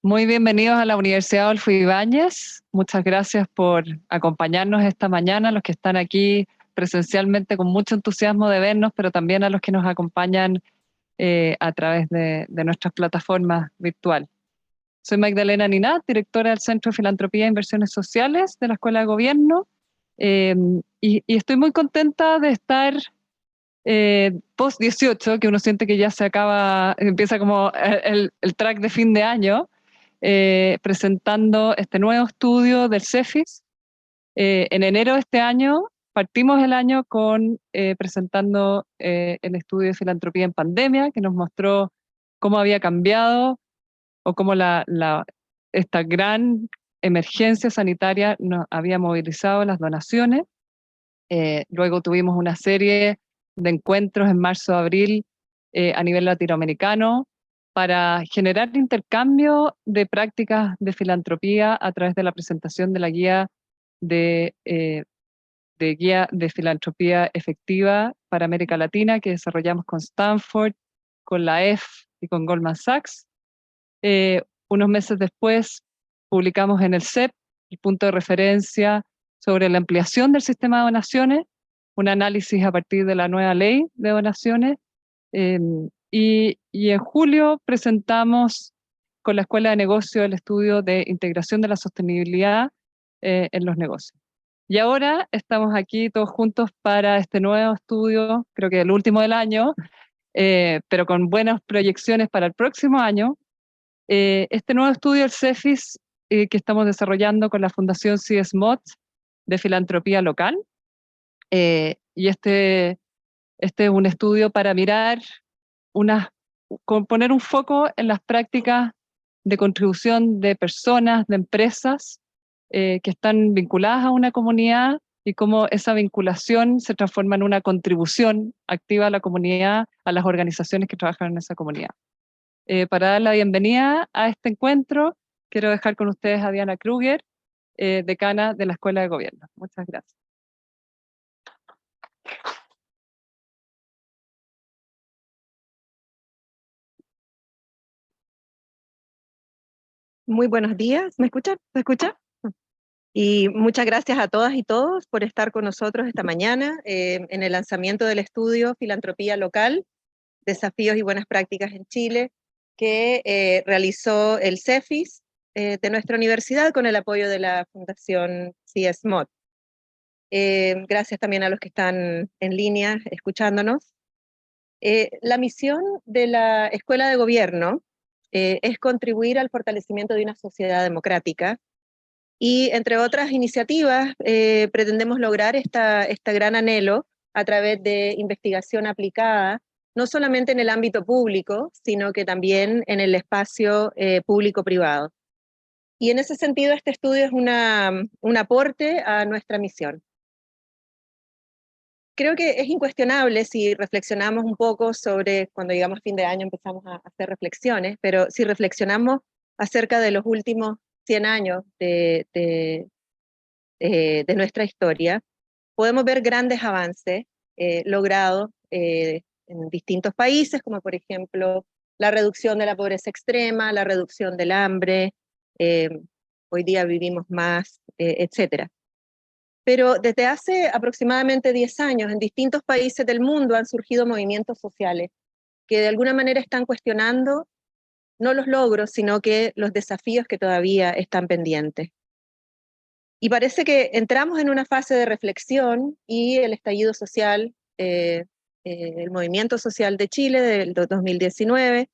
Muy bienvenidos a la Universidad Adolfo Ibáñez. Muchas gracias por acompañarnos esta mañana, los que están aquí presencialmente con mucho entusiasmo de vernos, pero también a los que nos acompañan a través de nuestras plataformas virtuales. Soy Magdalena Ninat, directora del Centro de Filantropía e Inversiones Sociales de la Escuela de Gobierno, y estoy muy contenta de estar post 18, que uno siente que ya se acaba, empieza como el track de fin de año, presentando este nuevo estudio del CEFIS. En enero de este año partimos el año presentando el estudio de filantropía en pandemia, que nos mostró cómo había cambiado o cómo esta gran emergencia sanitaria nos había movilizado las donaciones. Luego tuvimos una serie de encuentros en marzo-abril a nivel latinoamericano para generar intercambio de prácticas de filantropía a través de la presentación de la guía de filantropía efectiva para América Latina que desarrollamos con Stanford, con la EF y con Goldman Sachs. Unos meses después publicamos en el CEP el punto de referencia sobre la ampliación del sistema de donaciones, un análisis a partir de la nueva ley de donaciones, y en julio presentamos con la Escuela de Negocio el estudio de integración de la sostenibilidad en los negocios. Y ahora estamos aquí todos juntos para este nuevo estudio, creo que el último del año, pero con buenas proyecciones para el próximo año. Este nuevo estudio del CEFIS que estamos desarrollando con la Fundación CIESMOD de filantropía local, y este es un estudio para mirar poner un foco en las prácticas de contribución de personas, de empresas que están vinculadas a una comunidad y cómo esa vinculación se transforma en una contribución activa a la comunidad, a las organizaciones que trabajan en esa comunidad. Para dar la bienvenida a este encuentro, quiero dejar con ustedes a Diana Kruger, decana de la Escuela de Gobierno. Muchas gracias. Muy buenos días, ¿me escuchan? ¿Me escuchan? Y muchas gracias a todas y todos por estar con nosotros esta mañana en el lanzamiento del estudio Filantropía Local, Desafíos y Buenas Prácticas en Chile, que realizó el CEFIS de nuestra universidad con el apoyo de la Fundación CIESMOD. Gracias también a los que están en línea escuchándonos. La misión de la Escuela de Gobierno es contribuir al fortalecimiento de una sociedad democrática y, entre otras iniciativas, pretendemos lograr este gran anhelo a través de investigación aplicada, no solamente en el ámbito público, sino que también en el espacio público-privado. Y en ese sentido, este estudio es un aporte a nuestra misión. Creo que es incuestionable si reflexionamos un poco sobre, cuando llegamos a fin de año empezamos a hacer reflexiones, pero si reflexionamos acerca de los últimos 100 años de nuestra historia, podemos ver grandes avances logrados en distintos países, como por ejemplo la reducción de la pobreza extrema, la reducción del hambre, hoy día vivimos más, etcétera. Pero desde hace aproximadamente 10 años, en distintos países del mundo han surgido movimientos sociales que de alguna manera están cuestionando no los logros, sino que los desafíos que todavía están pendientes. Y parece que entramos en una fase de reflexión y el estallido social, el movimiento social de Chile del 2019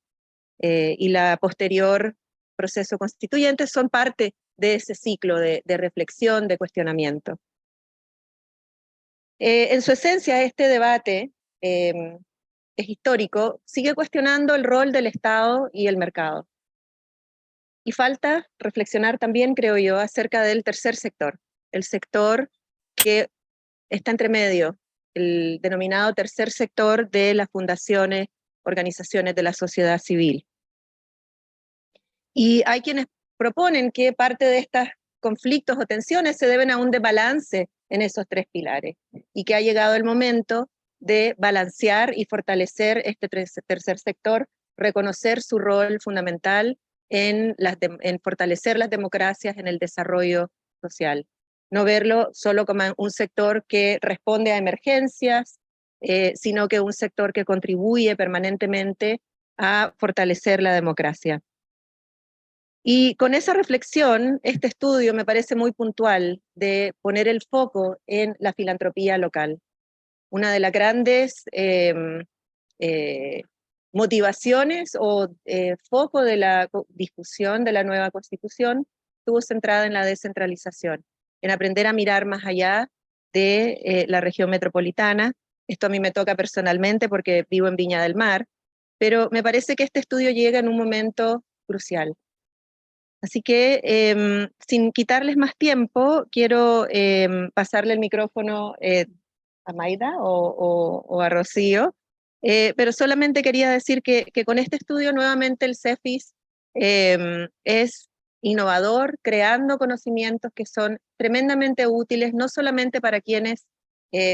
y la posterior proceso constituyente son parte de ese ciclo de reflexión, de cuestionamiento. En su esencia, este debate es histórico, sigue cuestionando el rol del Estado y el mercado. Y falta reflexionar también, creo yo, acerca del tercer sector, el sector que está entre medio, el denominado tercer sector de las fundaciones, organizaciones de la sociedad civil. Y hay quienes proponen que parte de estos conflictos o tensiones se deben a un desbalance en esos tres pilares, y que ha llegado el momento de balancear y fortalecer este tercer sector, reconocer su rol fundamental en fortalecer las democracias, en el desarrollo social. No verlo solo como un sector que responde a emergencias, sino que un sector que contribuye permanentemente a fortalecer la democracia. Y con esa reflexión, este estudio me parece muy puntual de poner el foco en la filantropía local. Una de las grandes motivaciones o foco de la discusión de la nueva Constitución estuvo centrada en la descentralización, en aprender a mirar más allá de la región metropolitana. Esto a mí me toca personalmente porque vivo en Viña del Mar, pero me parece que este estudio llega en un momento crucial. Así que, sin quitarles más tiempo, quiero pasarle el micrófono a Maida o a Rocío, pero solamente quería decir que con este estudio nuevamente el CEFIS es innovador, creando conocimientos que son tremendamente útiles, no solamente para quienes,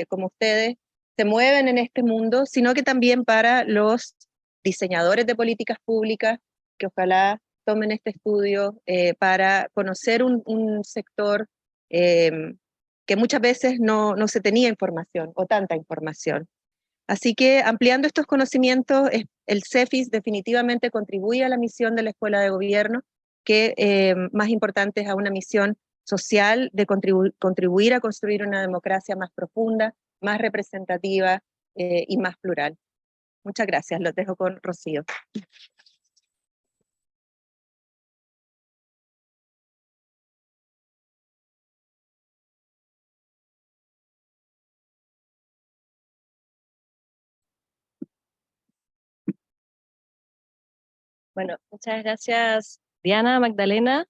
como ustedes, se mueven en este mundo, sino que también para los diseñadores de políticas públicas, que ojalá tomen este estudio para conocer un sector que muchas veces no se tenía información o tanta información. Así que ampliando estos conocimientos, el CEFIS definitivamente contribuye a la misión de la Escuela de Gobierno, que más importante es a una misión social de contribuir a construir una democracia más profunda, más representativa y más plural. Muchas gracias, los dejo con Rocío. Bueno, muchas gracias Diana, Magdalena.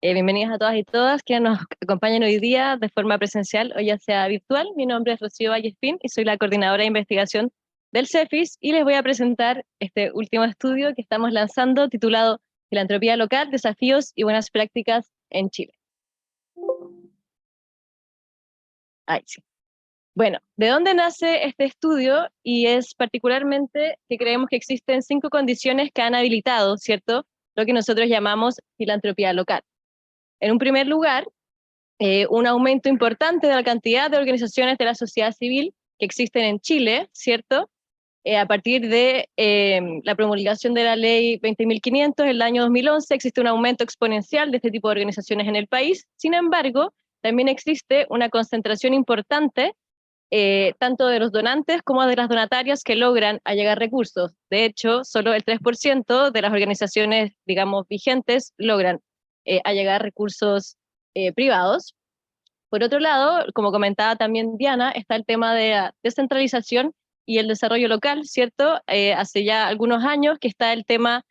Bienvenidas a todas y todas que nos acompañan hoy día de forma presencial o ya sea virtual. Mi nombre es Rocío Vallespín y soy la coordinadora de investigación del CEFIS y les voy a presentar este último estudio que estamos lanzando titulado Filantropía local, desafíos y buenas prácticas en Chile. Ahí sí. Bueno, ¿de dónde nace este estudio? Y es particularmente que creemos que existen 5 condiciones que han habilitado, ¿cierto?, lo que nosotros llamamos filantropía local. En un primer lugar, un aumento importante de la cantidad de organizaciones de la sociedad civil que existen en Chile, ¿cierto? A partir de la promulgación de la ley 20.500 en el año 2011, existe un aumento exponencial de este tipo de organizaciones en el país. Sin embargo, también existe una concentración importante tanto de los donantes como de las donatarias que logran allegar recursos. De hecho, solo el 3% de las organizaciones, digamos, vigentes logran allegar recursos privados. Por otro lado, como comentaba también Diana, está el tema de la descentralización y el desarrollo local, ¿cierto? Hace ya algunos años que está el tema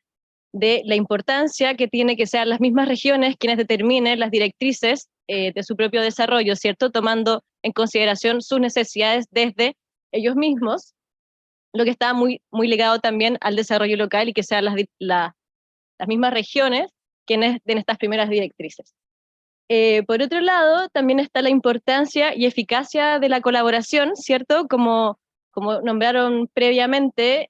de la importancia que tiene que sean las mismas regiones quienes determinen las directrices de su propio desarrollo, ¿cierto? Tomando en consideración sus necesidades desde ellos mismos, lo que está muy ligado también al desarrollo local y que sean las mismas regiones quienes den estas primeras directrices. Por otro lado, también está la importancia y eficacia de la colaboración, ¿cierto? Como nombraron previamente,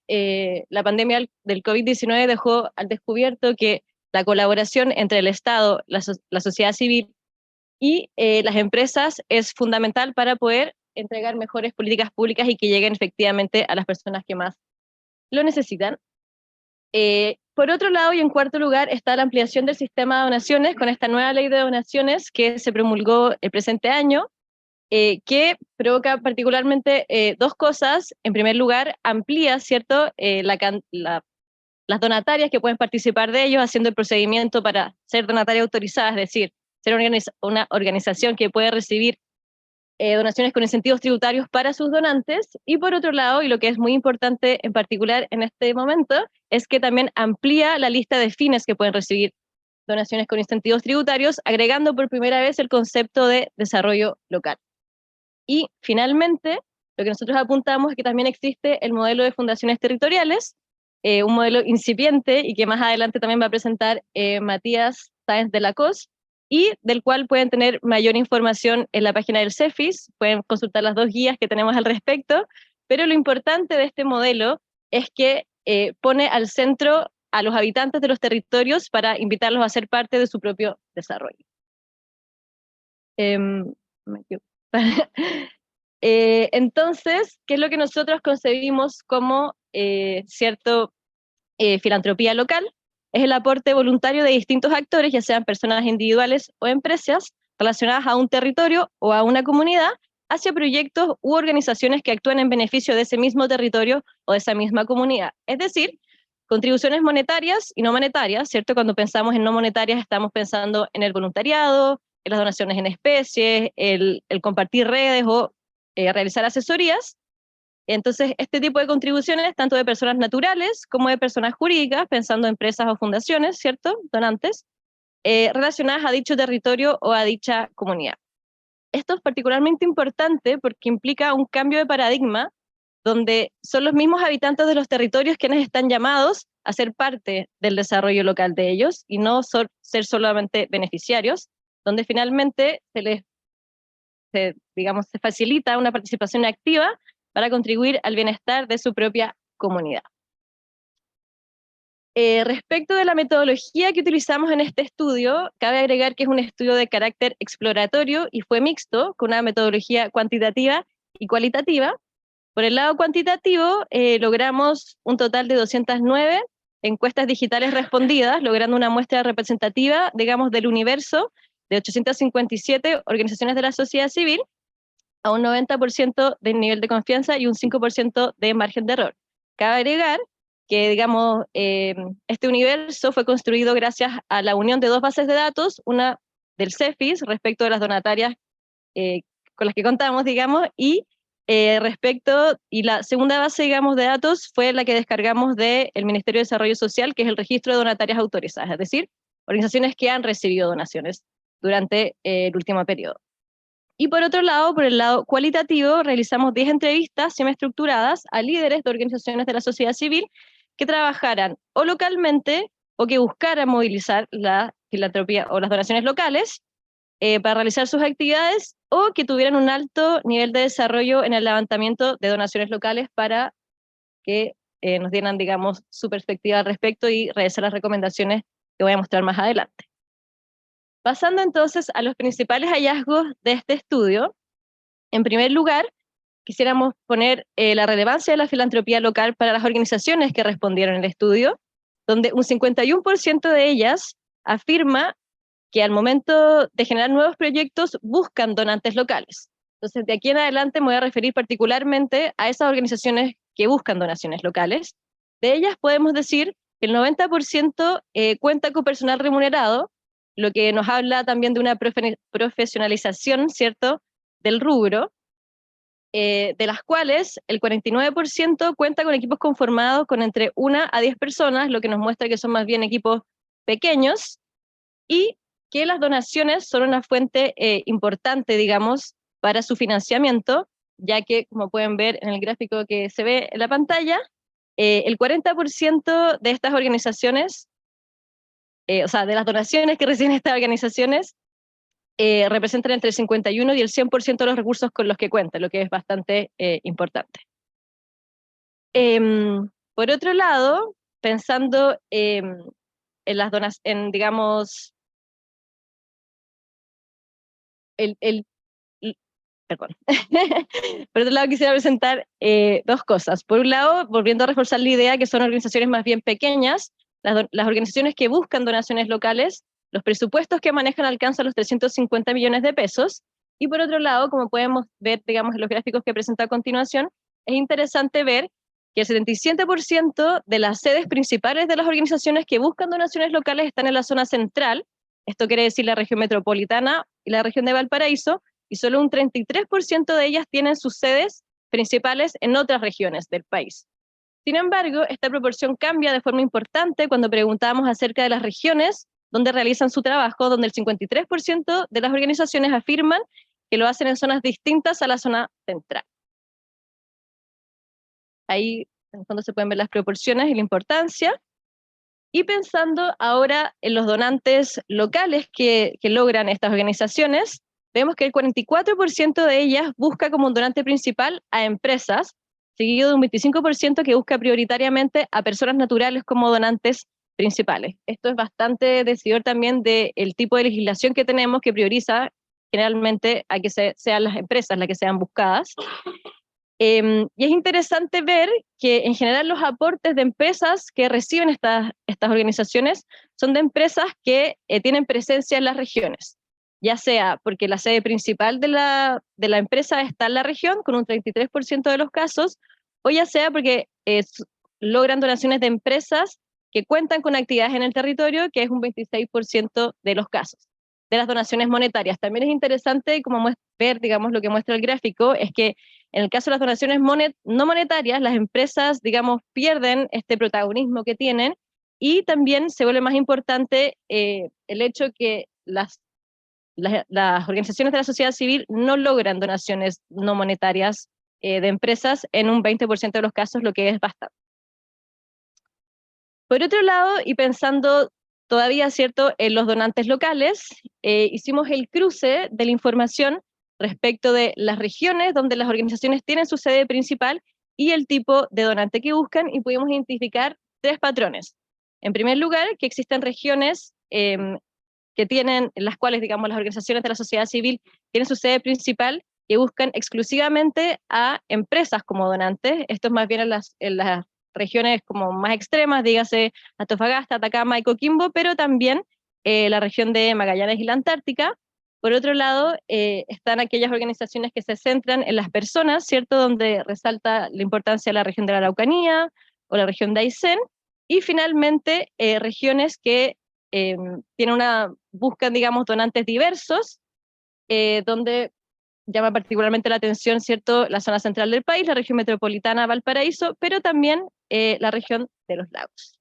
la pandemia del COVID-19 dejó al descubierto que la colaboración entre el Estado, la sociedad civil y las empresas es fundamental para poder entregar mejores políticas públicas y que lleguen efectivamente a las personas que más lo necesitan. Por otro lado, y en cuarto lugar, está la ampliación del sistema de donaciones con esta nueva ley de donaciones que se promulgó el presente año, que provoca particularmente 2 cosas. En primer lugar, amplía, ¿cierto?, las donatarias que pueden participar de ellos, haciendo el procedimiento para ser donataria autorizada, es decir, ser una organización que puede recibir donaciones con incentivos tributarios para sus donantes. Y por otro lado, y lo que es muy importante en particular en este momento, es que también amplía la lista de fines que pueden recibir donaciones con incentivos tributarios, agregando por primera vez el concepto de desarrollo local. Y finalmente, lo que nosotros apuntamos es que también existe el modelo de fundaciones territoriales, un modelo incipiente y que más adelante también va a presentar Matías Sáenz de la Cos, y del cual pueden tener mayor información en la página del CEFIS, pueden consultar las 2 guías que tenemos al respecto, pero lo importante de este modelo es que pone al centro a los habitantes de los territorios para invitarlos a ser parte de su propio desarrollo. Entonces, ¿qué es lo que nosotros concebimos como filantropía local? Es el aporte voluntario de distintos actores, ya sean personas individuales o empresas, relacionadas a un territorio o a una comunidad, hacia proyectos u organizaciones que actúan en beneficio de ese mismo territorio o de esa misma comunidad. Es decir, contribuciones monetarias y no monetarias, ¿cierto? Cuando pensamos en no monetarias estamos pensando en el voluntariado, en las donaciones en especie, el compartir redes o realizar asesorías. Entonces, este tipo de contribuciones, tanto de personas naturales como de personas jurídicas, pensando en empresas o fundaciones, ¿cierto? Donantes, relacionadas a dicho territorio o a dicha comunidad. Esto es particularmente importante porque implica un cambio de paradigma, donde son los mismos habitantes de los territorios quienes están llamados a ser parte del desarrollo local de ellos, y no ser solamente beneficiarios, donde finalmente se facilita una participación activa para contribuir al bienestar de su propia comunidad. Respecto de la metodología que utilizamos en este estudio, cabe agregar que es un estudio de carácter exploratorio y fue mixto, con una metodología cuantitativa y cualitativa. Por el lado cuantitativo, logramos un total de 209 encuestas digitales respondidas, logrando una muestra representativa, digamos, del universo de 857 organizaciones de la sociedad civil, a un 90% de nivel de confianza y un 5% de margen de error. Cabe agregar que, digamos, este universo fue construido gracias a la unión de dos bases de datos, una del CEFIS respecto de las donatarias con las que contamos, digamos, y la segunda base, digamos, de datos fue la que descargamos del Ministerio de Desarrollo Social, que es el registro de donatarias autorizadas, es decir, organizaciones que han recibido donaciones durante el último periodo. Y por otro lado, por el lado cualitativo, realizamos 10 entrevistas semiestructuradas a líderes de organizaciones de la sociedad civil que trabajaran o localmente o que buscaran movilizar la filantropía o las donaciones locales para realizar sus actividades, o que tuvieran un alto nivel de desarrollo en el levantamiento de donaciones locales para que nos dieran, digamos, su perspectiva al respecto y realizar las recomendaciones que voy a mostrar más adelante. Pasando entonces a los principales hallazgos de este estudio, en primer lugar, quisiéramos poner la relevancia de la filantropía local para las organizaciones que respondieron al estudio, donde un 51% de ellas afirma que al momento de generar nuevos proyectos buscan donantes locales. Entonces, de aquí en adelante me voy a referir particularmente a esas organizaciones que buscan donaciones locales. De ellas podemos decir que el 90% cuenta con personal remunerado, lo que nos habla también de una profesionalización, ¿cierto?, del rubro, de las cuales el 49% cuenta con equipos conformados con entre 1 a 10 personas, lo que nos muestra que son más bien equipos pequeños, y que las donaciones son una fuente importante, digamos, para su financiamiento, ya que, como pueden ver en el gráfico que se ve en la pantalla, el 40% de estas organizaciones, o sea, de las donaciones que reciben estas organizaciones, representan entre el 51 y el 100% de los recursos con los que cuentan, lo que es bastante importante. Por otro lado, pensando en las donaciones, digamos, perdón. Por otro lado, quisiera presentar dos cosas. Por un lado, volviendo a reforzar la idea que son organizaciones más bien pequeñas, las organizaciones que buscan donaciones locales, los presupuestos que manejan alcanzan los 350 millones de pesos, y por otro lado, como podemos ver, digamos, en los gráficos que presento a continuación, es interesante ver que el 77% de las sedes principales de las organizaciones que buscan donaciones locales están en la zona central. Esto quiere decir la región metropolitana y la región de Valparaíso, y solo un 33% de ellas tienen sus sedes principales en otras regiones del país. Sin embargo, esta proporción cambia de forma importante cuando preguntamos acerca de las regiones donde realizan su trabajo, donde el 53% de las organizaciones afirman que lo hacen en zonas distintas a la zona central. Ahí, en el fondo, se pueden ver las proporciones y la importancia. Y pensando ahora en los donantes locales que logran estas organizaciones, vemos que el 44% de ellas busca como un donante principal a empresas, seguido de un 25% que busca prioritariamente a personas naturales como donantes principales. Esto es bastante decidor también del tipo de legislación que tenemos, que prioriza generalmente a que sean las empresas las que sean buscadas. Y es interesante ver que en general los aportes de empresas que reciben estas organizaciones son de empresas que tienen presencia en las regiones, ya sea porque la sede principal de la empresa está en la región, con un 33% de los casos, o ya sea porque logran donaciones de empresas que cuentan con actividades en el territorio, que es un 26% de los casos. De las donaciones monetarias, también es interesante como ver, digamos, lo que muestra el gráfico, es que en el caso de las donaciones no monetarias, las empresas, digamos, pierden este protagonismo que tienen, y también se vuelve más importante el hecho que las organizaciones de la sociedad civil no logran donaciones no monetarias de empresas en un 20% de los casos, lo que es bastante. Por otro lado, y pensando todavía, ¿cierto?, en los donantes locales, hicimos el cruce de la información respecto de las regiones donde las organizaciones tienen su sede principal y el tipo de donante que buscan, y pudimos identificar 3 patrones. En primer lugar, que existen regiones que tienen, en las cuales, digamos, las organizaciones de la sociedad civil tienen su sede principal, que buscan exclusivamente a empresas como donantes. Esto es más bien en las regiones como más extremas, dígase Antofagasta, Atacama y Coquimbo, pero también la región de Magallanes y la Antártica. Por otro lado, están aquellas organizaciones que se centran en las personas, ¿cierto?, donde resalta la importancia de la región de la Araucanía o la región de Aysén, y finalmente regiones que buscan, digamos, donantes diversos, donde llama particularmente la atención, ¿cierto?, la zona central del país, la región metropolitana, Valparaíso, pero también la región de los lagos.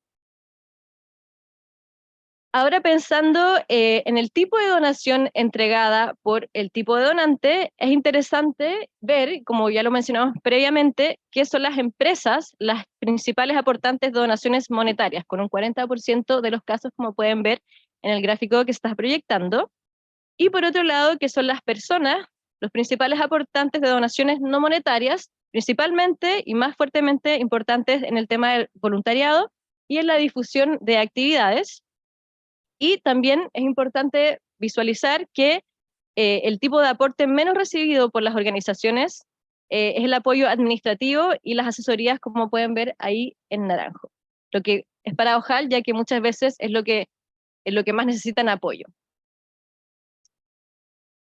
Ahora pensando en el tipo de donación entregada por el tipo de donante, es interesante ver, como ya lo mencionamos previamente, que son las empresas las principales aportantes de donaciones monetarias, con un 40% de los casos, como pueden ver en el gráfico que se está proyectando, y por otro lado, que son las personas los principales aportantes de donaciones no monetarias, principalmente y más fuertemente importantes en el tema del voluntariado y en la difusión de actividades. Y también es importante visualizar que el tipo de aporte menos recibido por las organizaciones es el apoyo administrativo y las asesorías, como pueden ver ahí en naranjo. Lo que es paradojal, ya que muchas veces es lo que más necesitan apoyo.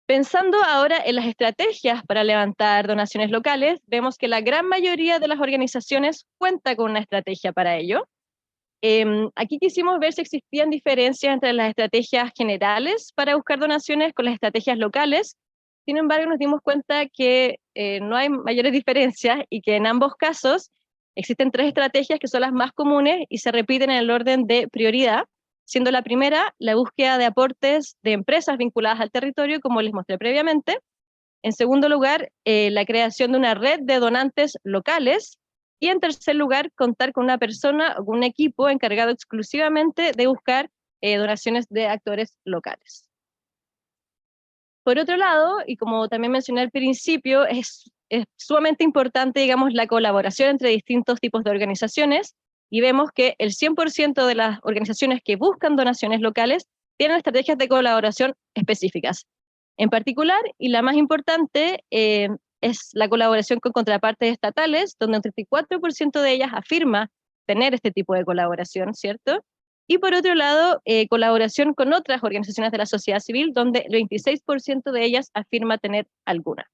Pensando ahora en las estrategias para levantar donaciones locales, vemos que la gran mayoría de las organizaciones cuenta con una estrategia para ello. Aquí quisimos ver si existían diferencias entre las estrategias generales para buscar donaciones con las estrategias locales. Sin embargo, nos dimos cuenta que no hay mayores diferencias y que en ambos casos existen 3 estrategias que son las más comunes y se repiten en el orden de prioridad, siendo la primera la búsqueda de aportes de empresas vinculadas al territorio, como les mostré previamente. En segundo lugar, la creación de una red de donantes locales. Y en tercer lugar, contar con una persona o un equipo encargado exclusivamente de buscar donaciones de actores locales. Por otro lado, y como también mencioné al principio, es sumamente importante, digamos, la colaboración entre distintos tipos de organizaciones, y vemos que el 100% de las organizaciones que buscan donaciones locales tienen estrategias de colaboración específicas. En particular, y la más importante, es la colaboración con contrapartes estatales, donde un 34% de ellas afirma tener este tipo de colaboración, ¿cierto? Y por otro lado, colaboración con otras organizaciones de la sociedad civil, donde el 26% de ellas afirma tener alguna.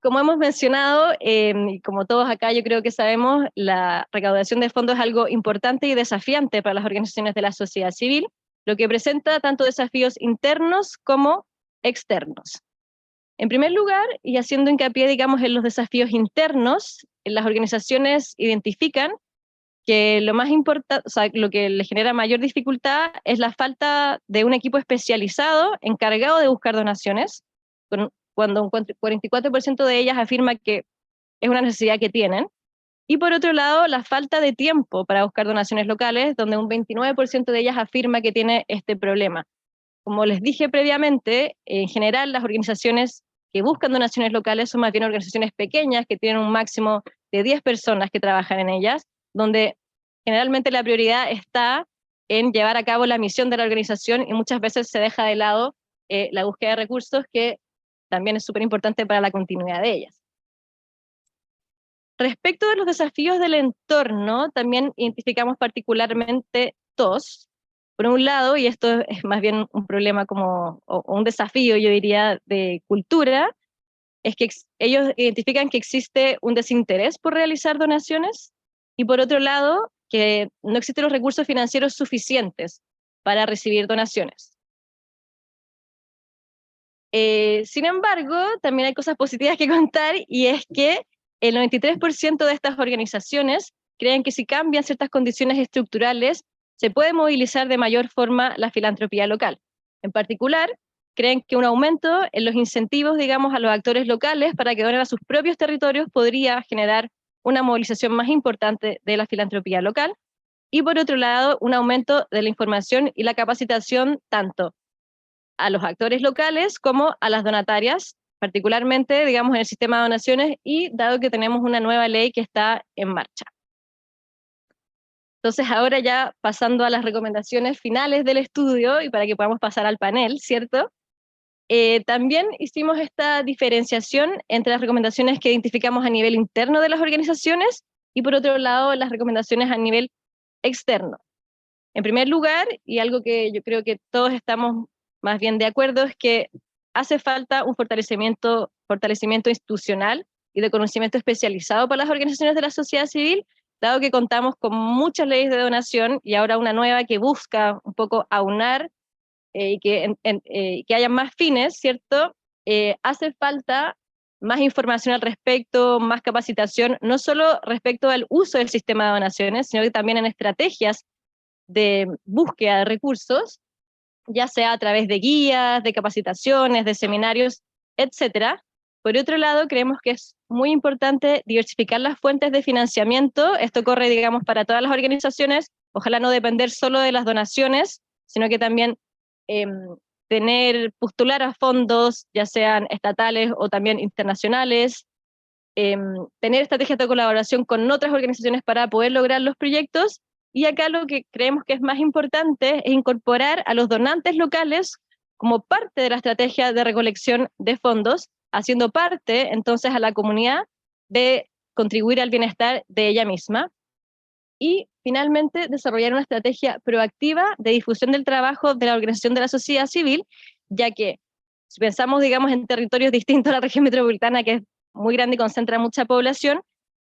Como hemos mencionado, y como todos acá yo creo que sabemos, la recaudación de fondos es algo importante y desafiante para las organizaciones de la sociedad civil, lo que presenta tanto desafíos internos como externos. En primer lugar, y haciendo hincapié, digamos, en los desafíos internos, las organizaciones identifican que lo más importante, o sea, lo que les genera mayor dificultad es la falta de un equipo especializado encargado de buscar donaciones, cuando un 44% de ellas afirma que es una necesidad que tienen. Y por otro lado, la falta de tiempo para buscar donaciones locales, donde un 29% de ellas afirma que tiene este problema. Como les dije previamente, en general las organizaciones que buscan donaciones locales son más bien organizaciones pequeñas que tienen un máximo de 10 personas que trabajan en ellas, donde generalmente la prioridad está en llevar a cabo la misión de la organización y muchas veces se deja de lado la búsqueda de recursos, que también es súper importante para la continuidad de ellas. Respecto de los desafíos del entorno, también identificamos particularmente dos. Por un lado, y esto es más bien un problema o un desafío, yo diría, de cultura, es que ellos identifican que existe un desinterés por realizar donaciones, y por otro lado, que no existen los recursos financieros suficientes para recibir donaciones. Sin embargo, también hay cosas positivas que contar, y es que el 93% de estas organizaciones creen que si cambian ciertas condiciones estructurales, se puede movilizar de mayor forma la filantropía local. En particular, creen que un aumento en los incentivos, digamos, a los actores locales para que donen a sus propios territorios podría generar una movilización más importante de la filantropía local. Y por otro lado, un aumento de la información y la capacitación tanto a los actores locales como a las donatarias, particularmente, digamos, en el sistema de donaciones, y dado que tenemos una nueva ley que está en marcha. Entonces, ahora ya pasando a las recomendaciones finales del estudio, y para que podamos pasar al panel, ¿cierto? También hicimos esta diferenciación entre las recomendaciones que identificamos a nivel interno de las organizaciones y, por otro lado, las recomendaciones a nivel externo. En primer lugar, y algo que yo creo que todos estamos más bien de acuerdo, es que hace falta un fortalecimiento institucional y de conocimiento especializado para las organizaciones de la sociedad civil, dado que contamos con muchas leyes de donación y ahora una nueva que busca un poco aunar y que haya más fines, ¿cierto? Hace falta más información al respecto, más capacitación, no solo respecto al uso del sistema de donaciones, sino que también en estrategias de búsqueda de recursos, ya sea a través de guías, de capacitaciones, de seminarios, etcétera. Por otro lado, creemos que es muy importante diversificar las fuentes de financiamiento. Esto corre, digamos, para todas las organizaciones. Ojalá no depender solo de las donaciones, sino que también postular a fondos, ya sean estatales o también internacionales, tener estrategias de colaboración con otras organizaciones para poder lograr los proyectos. Y acá lo que creemos que es más importante es incorporar a los donantes locales como parte de la estrategia de recolección de fondos, haciendo parte entonces a la comunidad de contribuir al bienestar de ella misma. Y finalmente, desarrollar una estrategia proactiva de difusión del trabajo de la organización de la sociedad civil, ya que si pensamos, digamos, en territorios distintos a la región metropolitana, que es muy grande y concentra mucha población,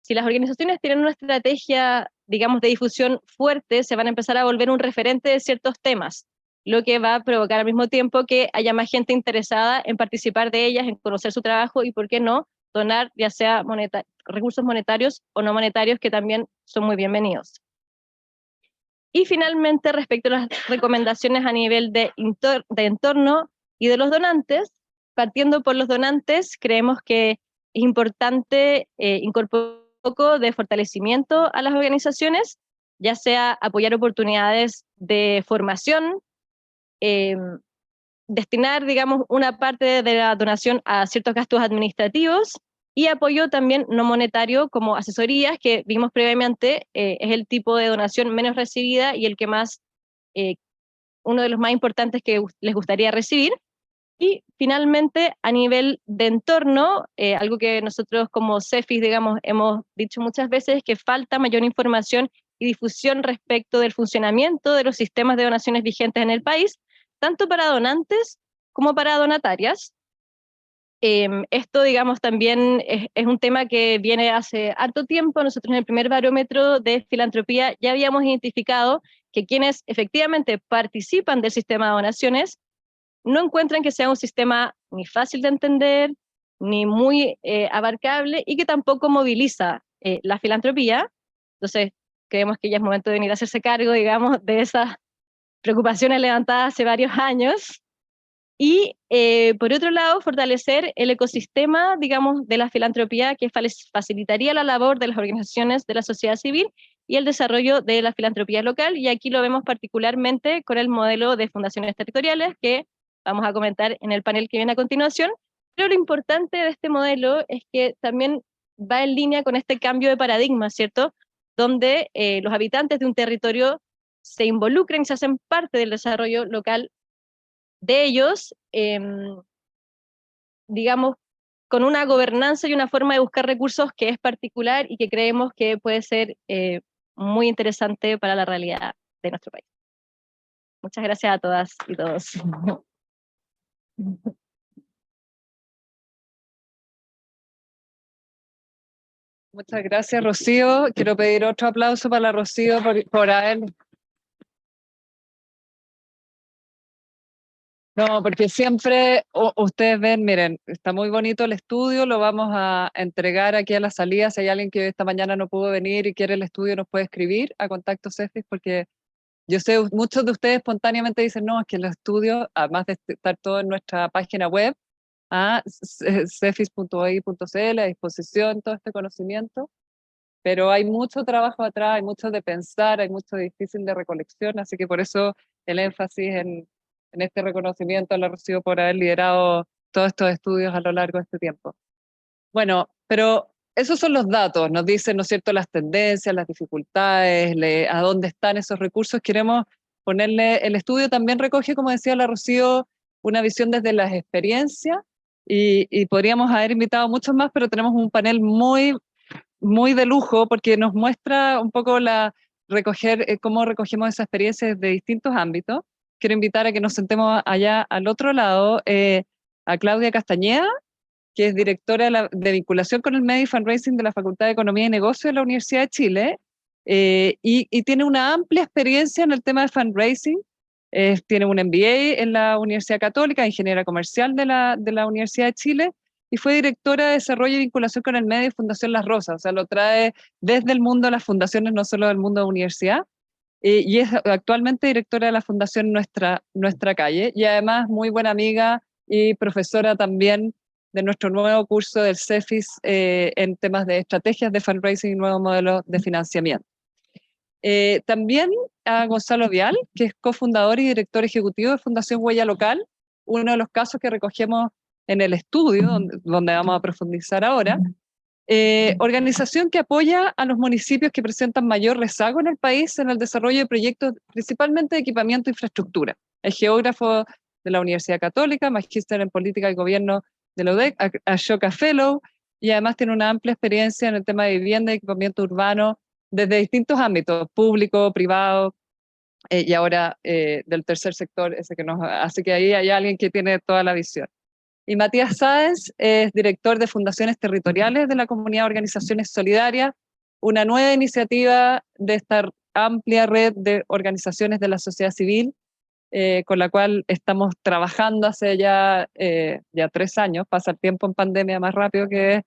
si las organizaciones tienen una estrategia, digamos, de difusión fuerte, se van a empezar a volver un referente de ciertos temas, lo que va a provocar al mismo tiempo que haya más gente interesada en participar de ellas, en conocer su trabajo y, ¿por qué no?, donar ya sea recursos monetarios o no monetarios, que también son muy bienvenidos. Y finalmente, respecto a las recomendaciones a nivel de entorno y de los donantes, partiendo por los donantes, creemos que es importante incorporar un poco de fortalecimiento a las organizaciones, ya sea apoyar oportunidades de formación, destinar, digamos, una parte de la donación a ciertos gastos administrativos, y apoyo también no monetario como asesorías, que vimos previamente, es el tipo de donación menos recibida y el que más, uno de los más importantes que les gustaría recibir. Y finalmente, a nivel de entorno, algo que nosotros como CEFIS, digamos, hemos dicho muchas veces, es que falta mayor información y difusión respecto del funcionamiento de los sistemas de donaciones vigentes en el país, tanto para donantes como para donatarias. Esto, digamos, también es un tema que viene hace harto tiempo. Nosotros en el primer barómetro de filantropía ya habíamos identificado que quienes efectivamente participan del sistema de donaciones no encuentran que sea un sistema ni fácil de entender, ni muy abarcable, y que tampoco moviliza la filantropía. Entonces, creemos que ya es momento de venir a hacerse cargo, digamos, de esas preocupaciones levantadas hace varios años. Y por otro lado, fortalecer el ecosistema, digamos, de la filantropía, que facilitaría la labor de las organizaciones de la sociedad civil y el desarrollo de la filantropía local. Y aquí lo vemos particularmente con el modelo de fundaciones territoriales, que vamos a comentar en el panel que viene a continuación. Pero lo importante de este modelo es que también va en línea con este cambio de paradigma, ¿cierto? donde los habitantes de un territorio se involucren y se hacen parte del desarrollo local de ellos, digamos, con una gobernanza y una forma de buscar recursos que es particular y que creemos que puede ser muy interesante para la realidad de nuestro país. Muchas gracias a todas y todos. Muchas gracias, Rocío. Quiero pedir otro aplauso para la Rocío por haber... No, porque siempre ustedes ven, miren, está muy bonito el estudio, lo vamos a entregar aquí a la salida. Si hay alguien que esta mañana no pudo venir y quiere el estudio, nos puede escribir a Contacto Cefis, porque yo sé, muchos de ustedes espontáneamente dicen, no, es que el estudio, además de estar todo en nuestra página web, a cefis.oi.cl, a disposición todo este conocimiento, pero hay mucho trabajo atrás, hay mucho de pensar, hay mucho difícil de recolección, así que por eso el énfasis en este reconocimiento lo recibo por haber liderado todos estos estudios a lo largo de este tiempo. Bueno, pero esos son los datos, nos dicen, ¿no es cierto?, las tendencias, las dificultades, a dónde están esos recursos. Queremos ponerle, el estudio también recoge, como decía la Rocío, una visión desde las experiencias, y podríamos haber invitado muchos más, pero tenemos un panel muy, muy de lujo, porque nos muestra un poco cómo recogemos esa experiencia desde distintos ámbitos. Quiero invitar a que nos sentemos allá al otro lado, a Claudia Castañeda, que es directora de vinculación con el medio y fundraising de la Facultad de Economía y Negocios de la Universidad de Chile, y tiene una amplia experiencia en el tema de fundraising. Tiene un MBA en la Universidad Católica, ingeniera comercial de la Universidad de Chile, y fue directora de desarrollo y vinculación con el medio y Fundación Las Rosas, o sea, lo trae desde el mundo de las fundaciones, no solo del mundo de universidad, y es actualmente directora de la Fundación Nuestra Calle, y además muy buena amiga y profesora también de nuestro nuevo curso del CEFIS en temas de estrategias de fundraising y nuevos modelos de financiamiento. También a Gonzalo Vial, que es cofundador y director ejecutivo de Fundación Huella Local, uno de los casos que recogemos en el estudio, donde vamos a profundizar ahora. Organización que apoya a los municipios que presentan mayor rezago en el país en el desarrollo de proyectos, principalmente de equipamiento e infraestructura. Es geógrafo de la Universidad Católica, magíster en política y gobierno de la UDEC, Ashoka Fellow, y además tiene una amplia experiencia en el tema de vivienda y equipamiento urbano desde distintos ámbitos, público, privado, y ahora del tercer sector, así que ahí hay alguien que tiene toda la visión. Y Matías Sáenz es director de Fundaciones Territoriales de la Comunidad de Organizaciones Solidarias, una nueva iniciativa de esta amplia red de organizaciones de la sociedad civil, con la cual estamos trabajando hace ya 3 años, pasa el tiempo en pandemia más rápido que...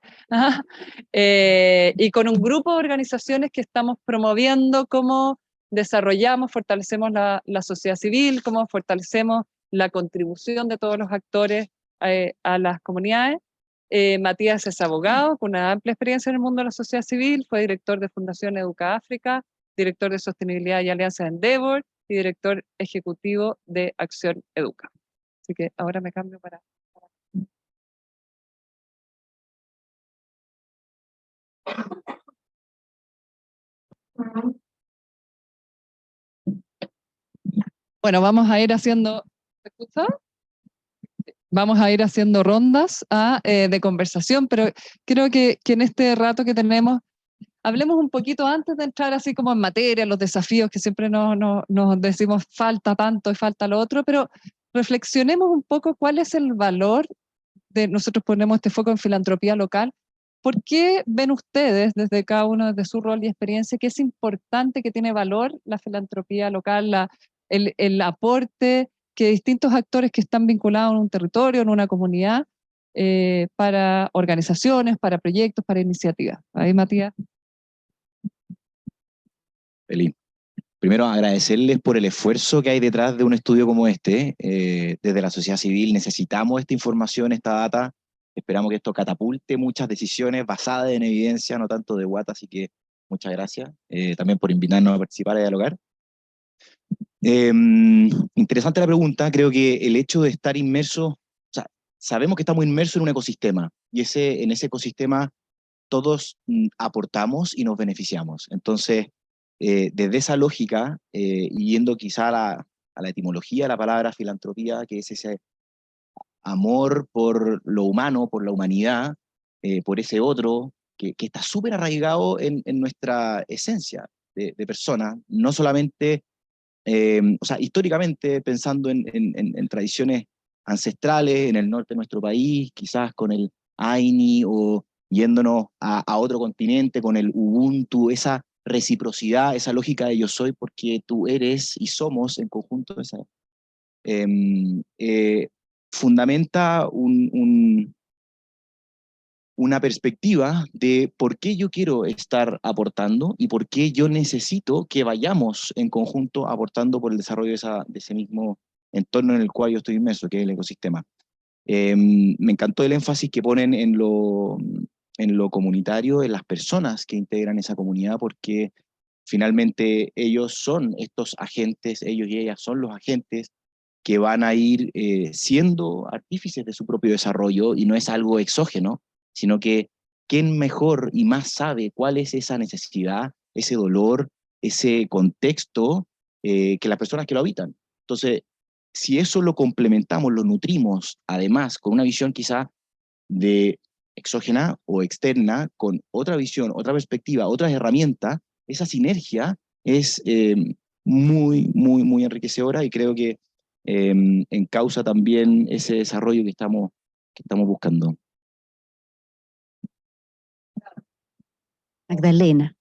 y con un grupo de organizaciones que estamos promoviendo cómo desarrollamos, fortalecemos la sociedad civil, cómo fortalecemos la contribución de todos los actores a las comunidades. Matías es abogado con una amplia experiencia en el mundo de la sociedad civil, fue director de Fundación Educa África, director de Sostenibilidad y Alianza de Endeavor y director ejecutivo de Acción Educa. Así que ahora me cambio para... Bueno, vamos a ir haciendo... ¿Me escucha? Vamos a ir haciendo rondas de conversación, pero creo que en este rato que tenemos, hablemos un poquito antes de entrar así como en materia, los desafíos que siempre nos decimos falta tanto y falta lo otro, pero reflexionemos un poco cuál es el valor de, nosotros ponemos este foco en filantropía local. ¿Por qué ven ustedes, desde cada uno, desde su rol y experiencia, que es importante, que tiene valor la filantropía local, el aporte que distintos actores que están vinculados en un territorio, en una comunidad, para organizaciones, para proyectos, para iniciativas? Ahí, Matías. Feliz. Primero, agradecerles por el esfuerzo que hay detrás de un estudio como este. Desde la sociedad civil necesitamos esta información, esta data. Esperamos que esto catapulte muchas decisiones basadas en evidencia, no tanto de guata, así que muchas gracias también por invitarnos a participar y a dialogar. Interesante la pregunta. Creo que el hecho de estar inmerso, o sea, sabemos que estamos inmersos en un ecosistema, y en ese ecosistema todos aportamos y nos beneficiamos. Entonces, desde esa lógica, y yendo quizá a la etimología de la palabra filantropía, que es ese amor por lo humano, por la humanidad, por ese otro, que está súper arraigado en nuestra esencia de persona, no solamente, o sea, históricamente pensando en tradiciones ancestrales en el norte de nuestro país, quizás con el Aini, o yéndonos a otro continente con el Ubuntu, esa reciprocidad, esa lógica de yo soy porque tú eres y somos en conjunto, esa, fundamenta una perspectiva de por qué yo quiero estar aportando y por qué yo necesito que vayamos en conjunto aportando por el desarrollo de ese mismo entorno en el cual yo estoy inmerso, que es el ecosistema. Me encantó el énfasis que ponen en lo comunitario, en las personas que integran esa comunidad, porque finalmente ellos son estos agentes, ellos y ellas son los agentes que van a ir siendo artífices de su propio desarrollo, y no es algo exógeno, sino que quién mejor y más sabe cuál es esa necesidad, ese dolor, ese contexto, que las personas que lo habitan. Entonces, si eso lo complementamos, lo nutrimos, además, con una visión quizá de exógena o externa, con otra visión, otra perspectiva, otras herramientas, esa sinergia es muy, muy, muy enriquecedora, y creo que encausa también ese desarrollo que estamos buscando. Magdalena,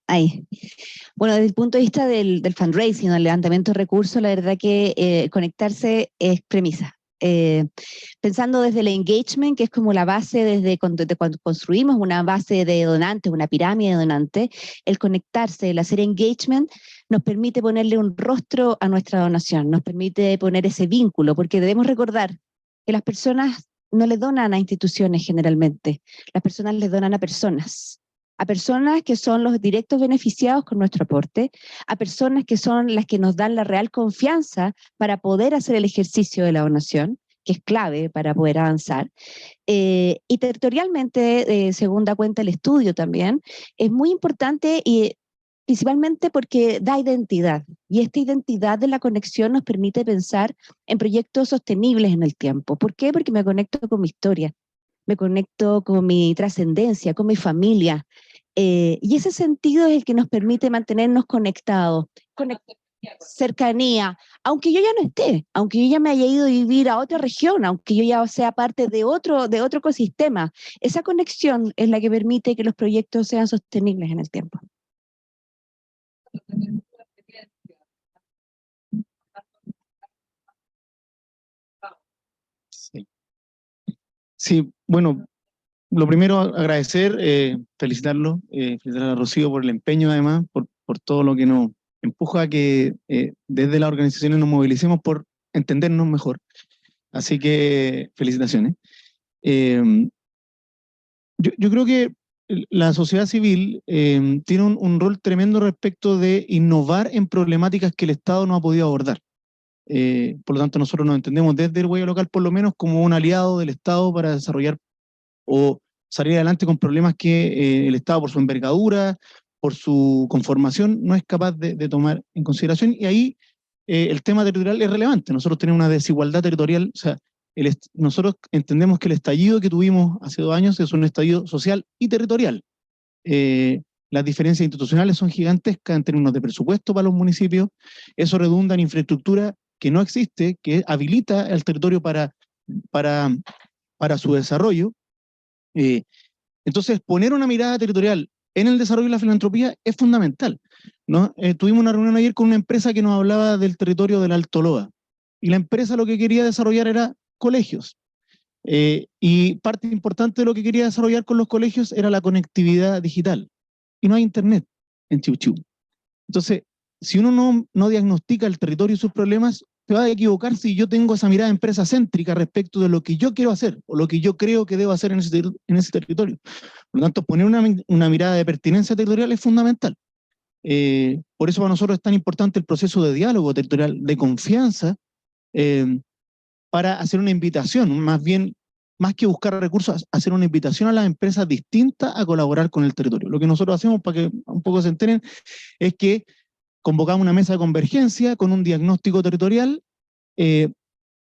ahí. Bueno, desde el punto de vista del fundraising, del levantamiento de recursos, la verdad que conectarse es premisa. Pensando desde el engagement, que es como la base desde cuando construimos una base de donantes, una pirámide de donantes, el conectarse, el hacer engagement, nos permite ponerle un rostro a nuestra donación, nos permite poner ese vínculo, porque debemos recordar que las personas no le donan a instituciones generalmente, las personas les donan a personas que son los directos beneficiados con nuestro aporte, a personas que son las que nos dan la real confianza para poder hacer el ejercicio de la donación, que es clave para poder avanzar. Y territorialmente, según da cuenta el estudio también, es muy importante y principalmente porque da identidad. Y esta identidad de la conexión nos permite pensar en proyectos sostenibles en el tiempo. ¿Por qué? Porque me conecto con mi historia, me conecto con mi trascendencia, con mi familia. Y ese sentido es el que nos permite mantenernos conectados, cercanía, aunque yo ya no esté, aunque yo ya me haya ido a vivir a otra región, aunque yo ya sea parte de otro ecosistema, esa conexión es la que permite que los proyectos sean sostenibles en el tiempo. Sí, bueno, lo primero agradecer, felicitarlo, felicitar a Rocío por el empeño, además, por todo lo que nos empuja a que desde las organizaciones nos movilicemos por entendernos mejor. Así que felicitaciones. Yo creo que la sociedad civil tiene un rol tremendo respecto de innovar en problemáticas que el Estado no ha podido abordar. Por lo tanto, nosotros nos entendemos desde el gobierno local por lo menos como un aliado del Estado para desarrollar o salir adelante con problemas que el Estado, por su envergadura, por su conformación, no es capaz de tomar en consideración. Y ahí el tema territorial es relevante. Nosotros tenemos una desigualdad territorial, o sea, nosotros entendemos que el estallido que tuvimos hace 2 años es un estallido social y territorial. Las diferencias institucionales son gigantescas en términos de presupuesto para los municipios. Eso redunda en infraestructura que no existe, que habilita el territorio para su desarrollo. Entonces, poner una mirada territorial en el desarrollo de la filantropía es fundamental, ¿no? Tuvimos una reunión ayer con una empresa que nos hablaba del territorio del Alto Loa, y la empresa lo que quería desarrollar era colegios, y parte importante de lo que quería desarrollar con los colegios era la conectividad digital, y no hay internet en Chiu Chiu. Entonces, si uno no diagnostica el territorio y sus problemas, se va a equivocar si yo tengo esa mirada empresa céntrica respecto de lo que yo quiero hacer o lo que yo creo que debo hacer en ese territorio. Por lo tanto, poner una mirada de pertinencia territorial es fundamental. Por eso para nosotros es tan importante el proceso de diálogo territorial, de confianza, para hacer una invitación, más bien más que buscar recursos, hacer una invitación a las empresas distintas a colaborar con el territorio. Lo que nosotros hacemos, para que un poco se enteren, es que convocamos una mesa de convergencia con un diagnóstico territorial,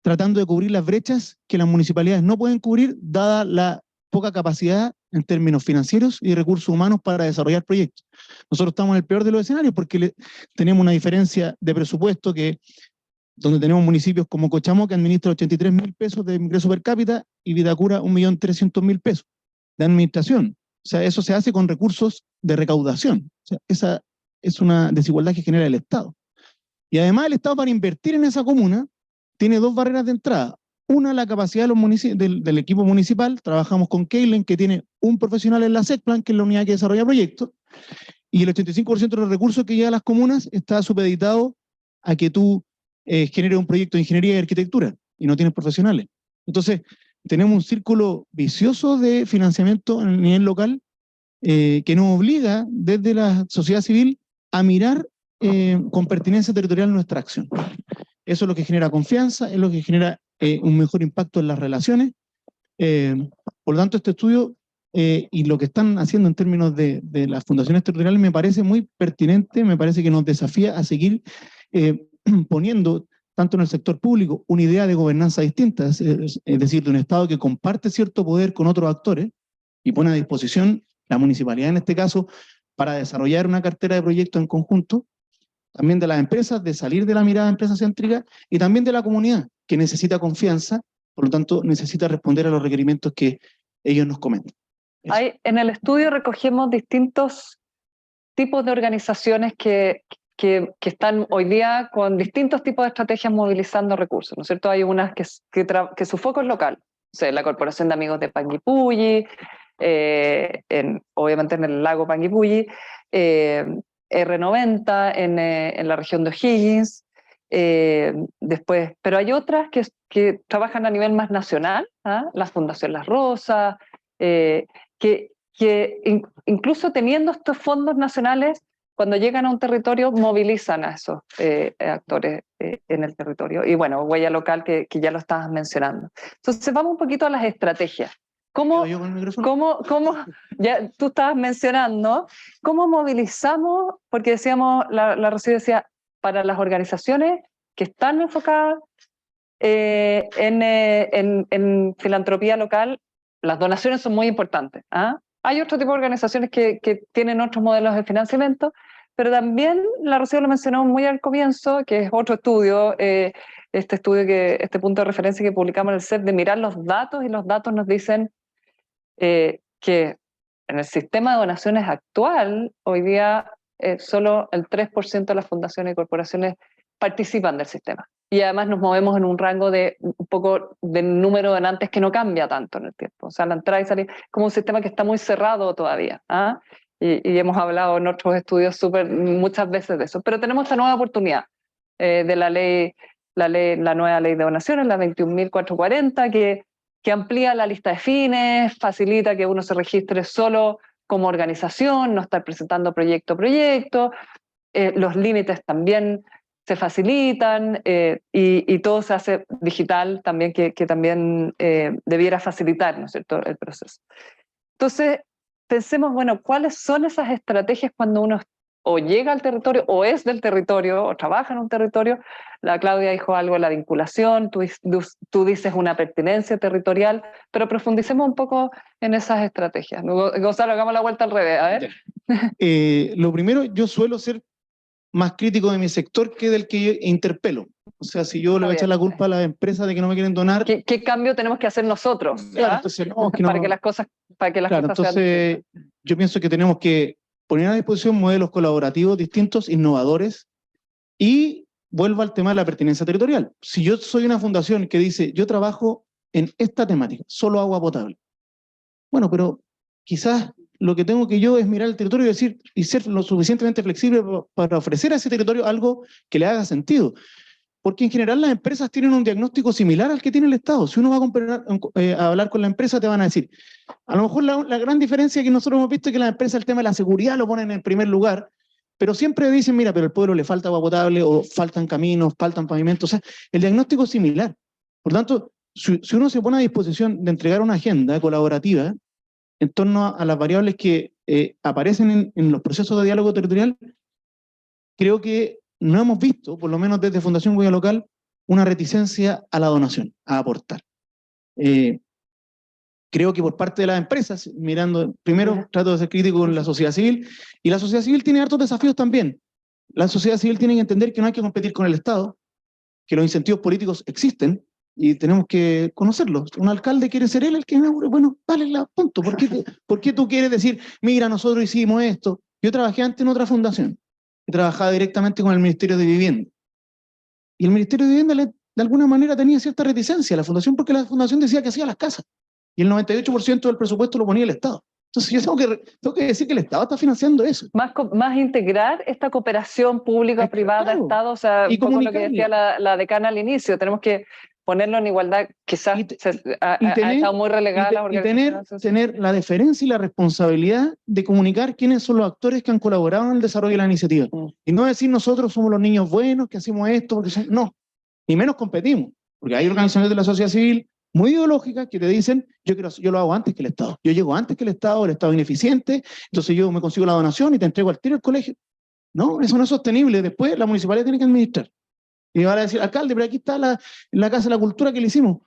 tratando de cubrir las brechas que las municipalidades no pueden cubrir, dada la poca capacidad en términos financieros y recursos humanos para desarrollar proyectos. Nosotros estamos en el peor de los escenarios porque tenemos una diferencia de presupuesto donde tenemos municipios como Cochamó, que administra 83.000 pesos de ingreso per cápita, y Vitacura 1.300.000 pesos de administración. O sea, eso se hace con recursos de recaudación. O sea, esa es una desigualdad que genera el Estado. Y además el Estado, para invertir en esa comuna, tiene dos barreras de entrada. Una, la capacidad de los del equipo municipal. Trabajamos con Keilen, que tiene un profesional en la SECPLAN, que es la unidad que desarrolla proyectos, y el 85% de los recursos que llega a las comunas está supeditado a que tú generes un proyecto de ingeniería y arquitectura, y no tienes profesionales. Entonces, tenemos un círculo vicioso de financiamiento en el nivel local, que nos obliga desde la sociedad civil a mirar con pertinencia territorial nuestra acción. Eso es lo que genera confianza, es lo que genera un mejor impacto en las relaciones. Por lo tanto, este estudio y lo que están haciendo en términos de las fundaciones territoriales me parece muy pertinente, me parece que nos desafía a seguir poniendo, tanto en el sector público, una idea de gobernanza distinta, es decir, de un Estado que comparte cierto poder con otros actores y pone a disposición la municipalidad, en este caso, para desarrollar una cartera de proyectos en conjunto, también de las empresas, de salir de la mirada empresa céntrica, y también de la comunidad, que necesita confianza, por lo tanto necesita responder a los requerimientos que ellos nos comentan. En el estudio recogemos distintos tipos de organizaciones que están hoy día con distintos tipos de estrategias movilizando recursos, ¿no es cierto? Hay unas que su foco es local, o sea, la Corporación de Amigos de Panguipulli, obviamente en el lago Panguipulli, R90 en la región de O'Higgins, después, pero hay otras que trabajan a nivel más nacional, ¿ah? La Fundación Las Rosas, que incluso teniendo estos fondos nacionales, cuando llegan a un territorio movilizan a esos actores en el territorio. Y bueno, Huella Local, que ya lo estabas mencionando. Entonces vamos un poquito a las estrategias. ¿Cómo, ya tú estabas mencionando, cómo movilizamos? Porque decíamos, la Rocío decía, para las organizaciones que están enfocadas en filantropía local, las donaciones son muy importantes. ¿Ah? Hay otro tipo de organizaciones que tienen otros modelos de financiamiento, pero también la Rocío lo mencionó muy al comienzo, que es otro estudio, este punto de referencia que publicamos en el CEP, de mirar los datos, y los datos nos dicen que en el sistema de donaciones actual, hoy día solo el 3% de las fundaciones y corporaciones participan del sistema. Y además nos movemos en un rango de un poco de número de donantes que no cambia tanto en el tiempo. O sea, la entrada y salida, como un sistema que está muy cerrado todavía. ¿Ah? Y hemos hablado en otros estudios muchas veces de eso. Pero tenemos esta nueva oportunidad de la nueva ley de donaciones, la 21.440, que amplía la lista de fines, facilita que uno se registre solo como organización, no estar presentando proyecto a proyecto, los límites también se facilitan, y todo se hace digital también, que también debiera facilitar, ¿no es cierto?, el proceso. Entonces, pensemos, bueno, ¿cuáles son esas estrategias cuando uno o llega al territorio, o es del territorio, o trabaja en un territorio? La Claudia dijo algo de la vinculación, tú dices una pertinencia territorial, pero profundicemos un poco en esas estrategias. Gonzalo, hagamos la vuelta al revés, a ver. Lo primero, yo suelo ser más crítico de mi sector que del que interpelo. O sea, si yo le voy a echar la culpa a las empresas de que no me quieren donar... ¿Qué cambio tenemos que hacer nosotros? Claro, entonces, no, es que no, para que las cosas entonces, sean... yo pienso que tenemos que poner a disposición modelos colaborativos distintos, innovadores, y vuelvo al tema de la pertinencia territorial. Si yo soy una fundación que dice, yo trabajo en esta temática, solo agua potable. Bueno, pero quizás lo que tengo que yo es mirar el territorio y decir, y ser lo suficientemente flexible para ofrecer a ese territorio algo que le haga sentido. Porque en general las empresas tienen un diagnóstico similar al que tiene el Estado. Si uno va a hablar con la empresa, te van a decir, a lo mejor la gran diferencia que nosotros hemos visto es que las empresas el tema de la seguridad lo ponen en primer lugar, pero siempre dicen, mira, pero al pueblo le falta agua potable, o faltan caminos, faltan pavimentos. O sea, el diagnóstico es similar. Por tanto, si uno se pone a disposición de entregar una agenda colaborativa en torno a las variables que aparecen en los procesos de diálogo territorial, creo que no hemos visto, por lo menos desde Fundación Huella Local, una reticencia a la donación, a aportar. Creo que por parte de las empresas, mirando, primero trato de ser crítico con la sociedad civil, y la sociedad civil tiene hartos desafíos también. La sociedad civil tiene que entender que no hay que competir con el Estado, que los incentivos políticos existen, y tenemos que conocerlos. Un alcalde quiere ser él el que inaugure, bueno, dale la punto. ¿Por qué tú quieres decir, mira, nosotros hicimos esto? Yo trabajé antes en otra fundación, y trabajaba directamente con el Ministerio de Vivienda. Y el Ministerio de Vivienda de alguna manera tenía cierta reticencia a la fundación, porque la fundación decía que hacía las casas, y el 98% del presupuesto lo ponía el Estado. Entonces yo tengo que decir que el Estado está financiando eso. Más integrar esta cooperación pública-privada, claro, Estado, o sea, y un poco lo que decía la decana al inicio, tenemos que ponerlo en igualdad, quizás ha estado muy relegada las organizaciones. Tener la deferencia y la responsabilidad de comunicar quiénes son los actores que han colaborado en el desarrollo de la iniciativa. Y no decir nosotros somos los niños buenos que hacemos esto, porque no, ni menos competimos, porque hay organizaciones de la sociedad civil muy ideológicas que te dicen, yo lo hago antes que el Estado, yo llego antes que el Estado es ineficiente, entonces yo me consigo la donación y te entrego al tiro al colegio. No, eso no es sostenible, después la municipalidad tiene que administrar. Y van a decir, alcalde, pero aquí está la Casa de la Cultura que le hicimos.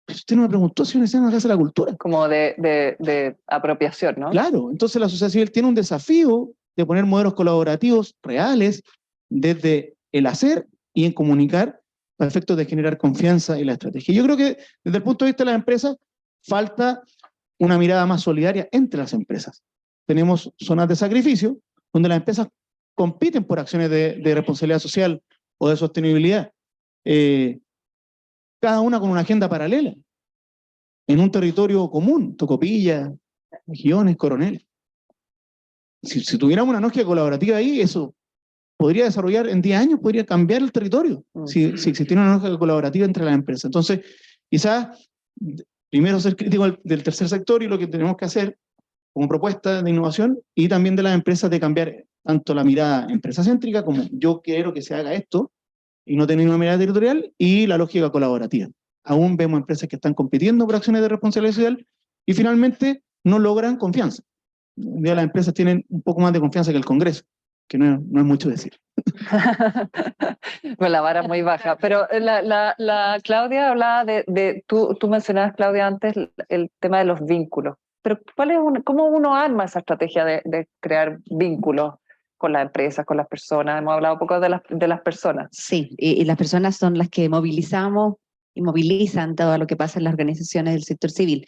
Pero usted no me preguntó si necesitan una Casa de la Cultura. Como de apropiación, ¿no? Claro, entonces la sociedad civil tiene un desafío de poner modelos colaborativos reales desde el hacer y en comunicar a efectos de generar confianza en la estrategia. Yo creo que desde el punto de vista de las empresas falta una mirada más solidaria entre las empresas. Tenemos zonas de sacrificio donde las empresas compiten por acciones de responsabilidad social o de sostenibilidad, cada una con una agenda paralela, en un territorio común, Tocopilla, Regiones, Coronel. Si tuviéramos una lógica colaborativa ahí, eso podría desarrollar en 10 años, podría cambiar el territorio, si existiera una lógica colaborativa entre las empresas. Entonces, quizás, primero ser crítico del tercer sector y lo que tenemos que hacer como propuesta de innovación, y también de las empresas de cambiar tanto la mirada empresa céntrica como yo quiero que se haga esto, y no tener una mirada territorial, y la lógica colaborativa. Aún vemos empresas que están compitiendo por acciones de responsabilidad social y finalmente no logran confianza. Hoy día las empresas tienen un poco más de confianza que el Congreso, que no es mucho decir. Con la vara muy baja. Pero la Claudia hablaba tú mencionabas, Claudia, antes el tema de los vínculos. Pero ¿cómo uno arma esa estrategia de crear vínculos con las empresas, con las personas? Hemos hablado un poco de las personas. Sí, y las personas son las que movilizamos y movilizan todo lo que pasa en las organizaciones del sector civil.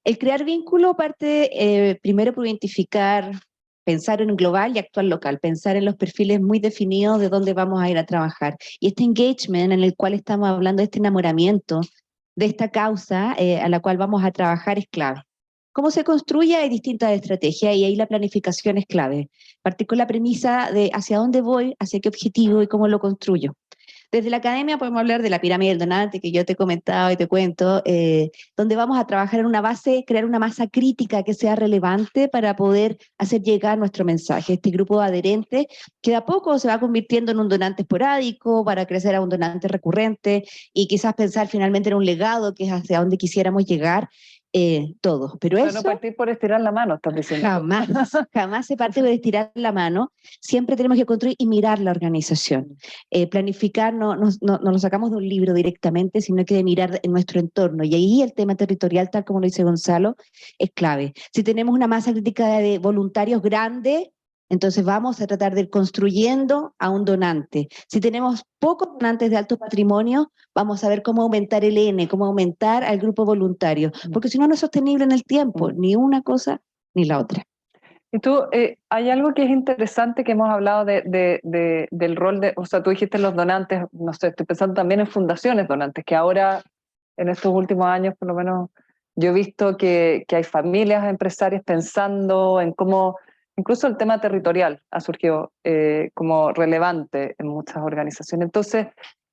El crear vínculo parte primero por identificar, pensar en global y actuar local, pensar en los perfiles muy definidos de dónde vamos a ir a trabajar. Y este engagement en el cual estamos hablando, este enamoramiento de esta causa a la cual vamos a trabajar es clave. ¿Cómo se construye? Hay distintas estrategias y ahí la planificación es clave. Partir con la premisa de hacia dónde voy, hacia qué objetivo y cómo lo construyo. Desde la academia podemos hablar de la pirámide del donante que yo te he comentado y te cuento, donde vamos a trabajar en una base, crear una masa crítica que sea relevante para poder hacer llegar nuestro mensaje. Este grupo de adherentes que de a poco se va convirtiendo en un donante esporádico para crecer a un donante recurrente y quizás pensar finalmente en un legado que es hacia donde quisiéramos llegar. Todos, pero eso... no partir por estirar la mano, estás diciendo. Jamás se parte por estirar la mano, siempre tenemos que construir y mirar la organización. Planificar no lo sacamos de un libro directamente, sino que de mirar en nuestro entorno, y ahí el tema territorial, tal como lo dice Gonzalo, es clave. Si tenemos una masa crítica de voluntarios grande, entonces vamos a tratar de ir construyendo a un donante. Si tenemos pocos donantes de alto patrimonio, vamos a ver cómo aumentar el N, cómo aumentar al grupo voluntario, porque si no, no es sostenible en el tiempo, ni una cosa ni la otra. Y tú, hay algo que es interesante que hemos hablado del rol o sea, tú dijiste los donantes, no sé, estoy pensando también en fundaciones donantes, que ahora, en estos últimos años, por lo menos, yo he visto que hay familias empresarias pensando en cómo... Incluso el tema territorial ha surgido como relevante en muchas organizaciones. Entonces,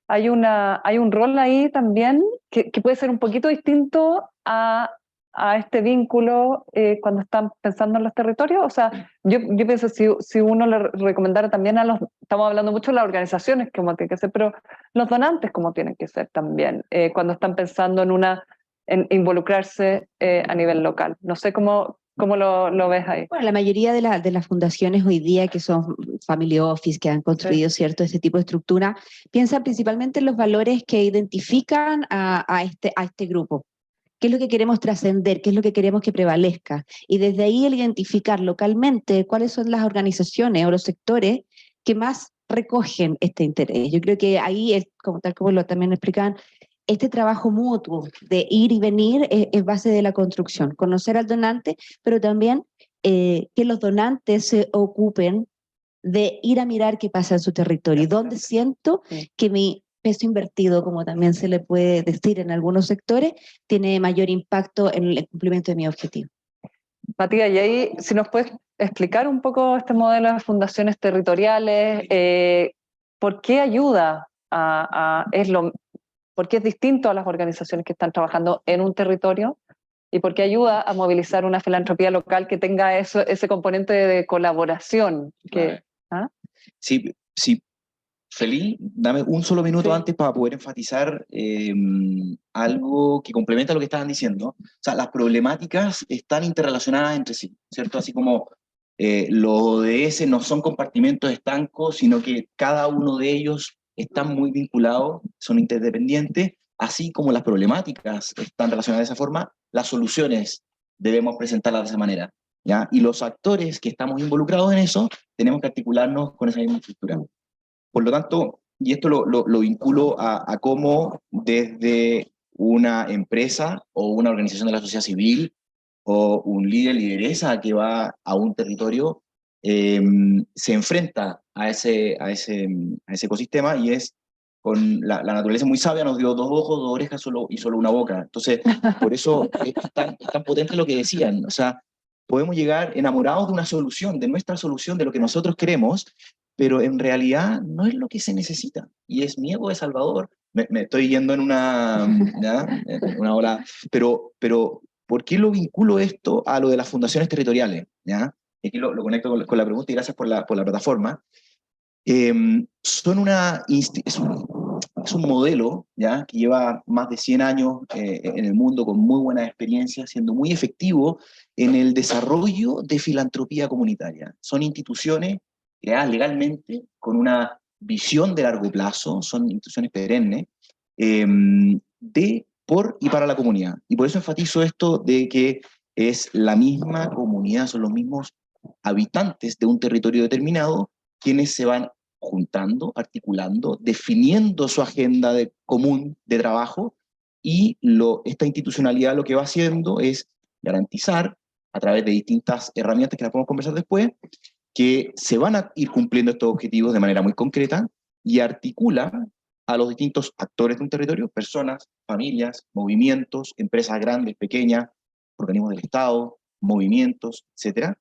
hay un rol ahí también que puede ser un poquito distinto a a este vínculo cuando están pensando en los territorios? O sea, yo pienso si uno le recomendara también a los, estamos hablando mucho de las organizaciones como tienen que ser, pero los donantes como tienen que ser también, cuando están pensando en involucrarse a nivel local. No sé cómo lo ves ahí. Bueno, la mayoría de las fundaciones hoy día que son family office, que han construido, ¿cierto?, este tipo de estructura, piensan principalmente en los valores que identifican a este grupo. ¿Qué es lo que queremos trascender? ¿Qué es lo que queremos que prevalezca? Y desde ahí el identificar localmente cuáles son las organizaciones o los sectores que más recogen este interés. Yo creo que ahí, tal como también lo explicaban, este trabajo mutuo de ir y venir es base de la construcción. Conocer al donante, pero también que los donantes se ocupen de ir a mirar qué pasa en su territorio, y dónde siento que mi peso invertido, como también se le puede decir en algunos sectores, tiene mayor impacto en el cumplimiento de mi objetivo. Matías, y ahí, si nos puedes explicar un poco este modelo de fundaciones territoriales, ¿por qué ayuda por qué es distinto a las organizaciones que están trabajando en un territorio? ¿Y por qué ayuda a movilizar una filantropía local que tenga ese componente de colaboración? Sí, feliz, dame un solo minuto antes para poder enfatizar algo que complementa lo que estaban diciendo. O sea, las problemáticas están interrelacionadas entre sí, ¿cierto? Así como los ODS no son compartimentos estancos, sino que cada uno de ellos están muy vinculados, son interdependientes, así como las problemáticas están relacionadas de esa forma, las soluciones debemos presentarlas de esa manera, ¿ya? Y los actores que estamos involucrados en eso tenemos que articularnos con esa misma estructura. Por lo tanto, y esto lo vinculo a cómo desde una empresa o una organización de la sociedad civil o un líder, lideresa que va a un territorio, se enfrenta a ese ecosistema, y es con la naturaleza muy sabia, nos dio 2 ojos, 2 orejas y solo una boca. Entonces, por eso es tan potente lo que decían. O sea, podemos llegar enamorados de una solución, de nuestra solución, de lo que nosotros queremos, pero en realidad no es lo que se necesita. Y es mi ego de Salvador. Me estoy yendo en una ola, pero ¿por qué lo vinculo esto a lo de las fundaciones territoriales? ¿Ya? Y aquí lo conecto con la pregunta, y gracias por la plataforma. Es un modelo, ¿ya?, que lleva más de 100 años en el mundo, con muy buena experiencia, siendo muy efectivo en el desarrollo de filantropía comunitaria. Son instituciones creadas legalmente con una visión de largo plazo, son instituciones perennes, por y para la comunidad. Y por eso enfatizo esto de que es la misma comunidad, son los mismos habitantes de un territorio determinado quienes se van juntando, articulando, definiendo su agenda común de trabajo, y esta institucionalidad lo que va haciendo es garantizar, a través de distintas herramientas que las podemos conversar después, que se van a ir cumpliendo estos objetivos de manera muy concreta, y articula a los distintos actores de un territorio, personas, familias, movimientos, empresas grandes, pequeñas, organismos del Estado, movimientos, etc.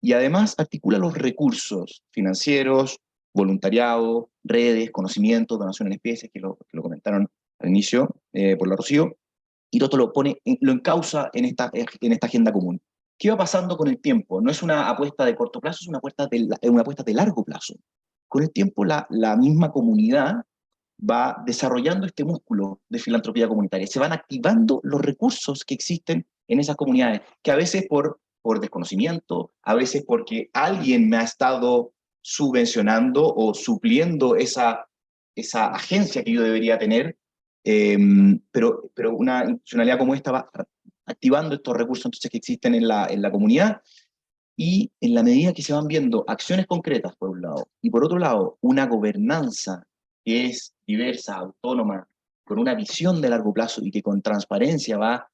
Y además articula los recursos financieros, voluntariado, redes, conocimiento, donación en especies, que lo comentaron al inicio por la Rocío, y todo lo encausa en esta agenda común. ¿Qué va pasando con el tiempo? No es una apuesta de corto plazo, es una apuesta de largo plazo. Con el tiempo la misma comunidad va desarrollando este músculo de filantropía comunitaria. Se van activando los recursos que existen en esas comunidades, que a veces por desconocimiento, a veces porque alguien me ha estado subvencionando o supliendo esa agencia que yo debería tener, pero una institucionalidad como esta va activando estos recursos entonces que existen en la comunidad, y en la medida que se van viendo acciones concretas por un lado, y por otro lado una gobernanza que es diversa, autónoma, con una visión de largo plazo y que con transparencia va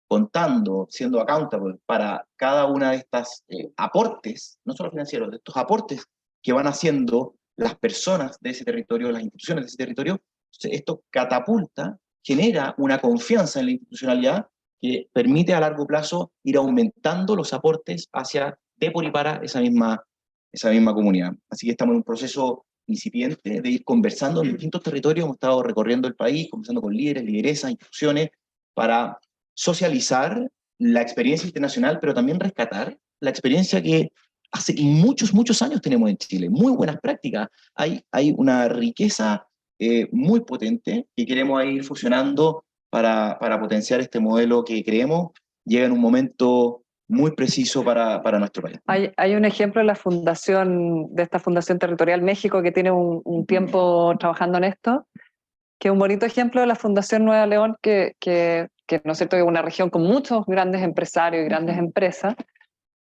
contando, siendo accountable para cada una de estas aportes, no solo financieros, de estos aportes que van haciendo las personas de ese territorio, las instituciones de ese territorio. Entonces, esto catapulta, genera una confianza en la institucionalidad que permite a largo plazo ir aumentando los aportes de por y para esa misma comunidad. Así que estamos en un proceso incipiente de ir conversando en distintos territorios. Hemos estado recorriendo el país, conversando con líderes, lideresas, instituciones, para socializar la experiencia internacional, pero también rescatar la experiencia que hace muchos años tenemos en Chile. Muy buenas prácticas. Hay una riqueza muy potente que queremos ir fusionando para potenciar este modelo que creemos llega en un momento muy preciso para nuestro país. Hay un ejemplo de esta Fundación Territorial México que tiene un tiempo trabajando en esto, que es un bonito ejemplo de la Fundación Nueva León, que ¿no es cierto?, que es una región con muchos grandes empresarios y grandes empresas,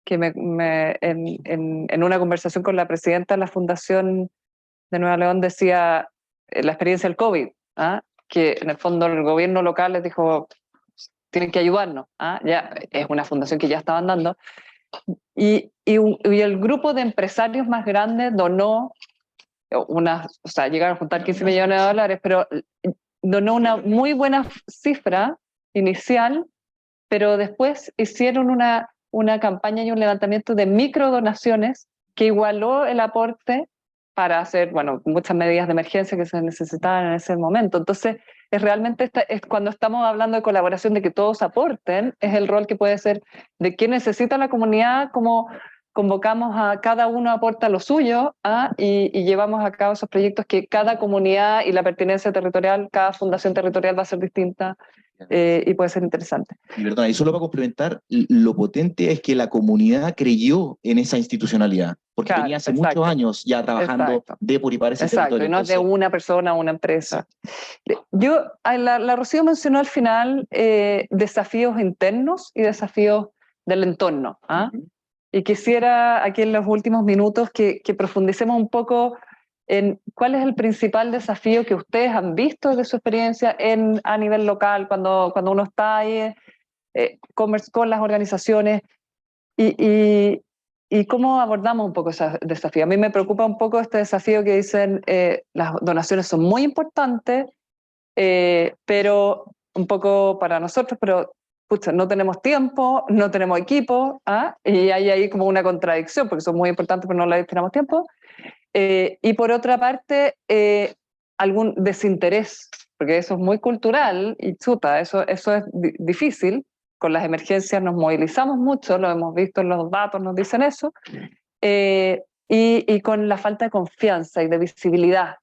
que en una conversación con la presidenta de la Fundación de Nueva León decía la experiencia del COVID, que en el fondo el gobierno local les dijo, tienen que ayudarnos, ya es una fundación que ya estaban dando, y el grupo de empresarios más grandes donó llegaron a juntar 15 millones de dólares, pero donó una muy buena cifra inicial, pero después hicieron una campaña y un levantamiento de microdonaciones que igualó el aporte para hacer, muchas medidas de emergencia que se necesitaban en ese momento. Entonces, es cuando estamos hablando de colaboración, de que todos aporten, es el rol que puede ser de qué necesita la comunidad, cómo convocamos a cada uno aporta lo suyo y llevamos a cabo esos proyectos que cada comunidad y la pertinencia territorial, cada fundación territorial va a ser distinta y puede ser interesante. Y perdona, y solo para complementar, lo potente es que la comunidad creyó en esa institucionalidad, porque tenía hace muchos años ya trabajando de por y para ese territorio. Y no es de una persona o una empresa. La Rocío mencionó al final desafíos internos y desafíos del entorno. Y quisiera aquí en los últimos minutos que profundicemos un poco en cuál es el principal desafío que ustedes han visto desde su experiencia a nivel local, cuando uno está ahí con las organizaciones y cómo abordamos un poco ese desafío. A mí me preocupa un poco este desafío que dicen las donaciones son muy importantes, pero un poco para nosotros, pero no tenemos tiempo, no tenemos equipo, y hay ahí como una contradicción, porque son muy importantes, pero no le destinamos tiempo. Y por otra parte, algún desinterés, porque eso es muy cultural, y eso es difícil. Con las emergencias nos movilizamos mucho, lo hemos visto en los datos, nos dicen eso, y con la falta de confianza y de visibilidad.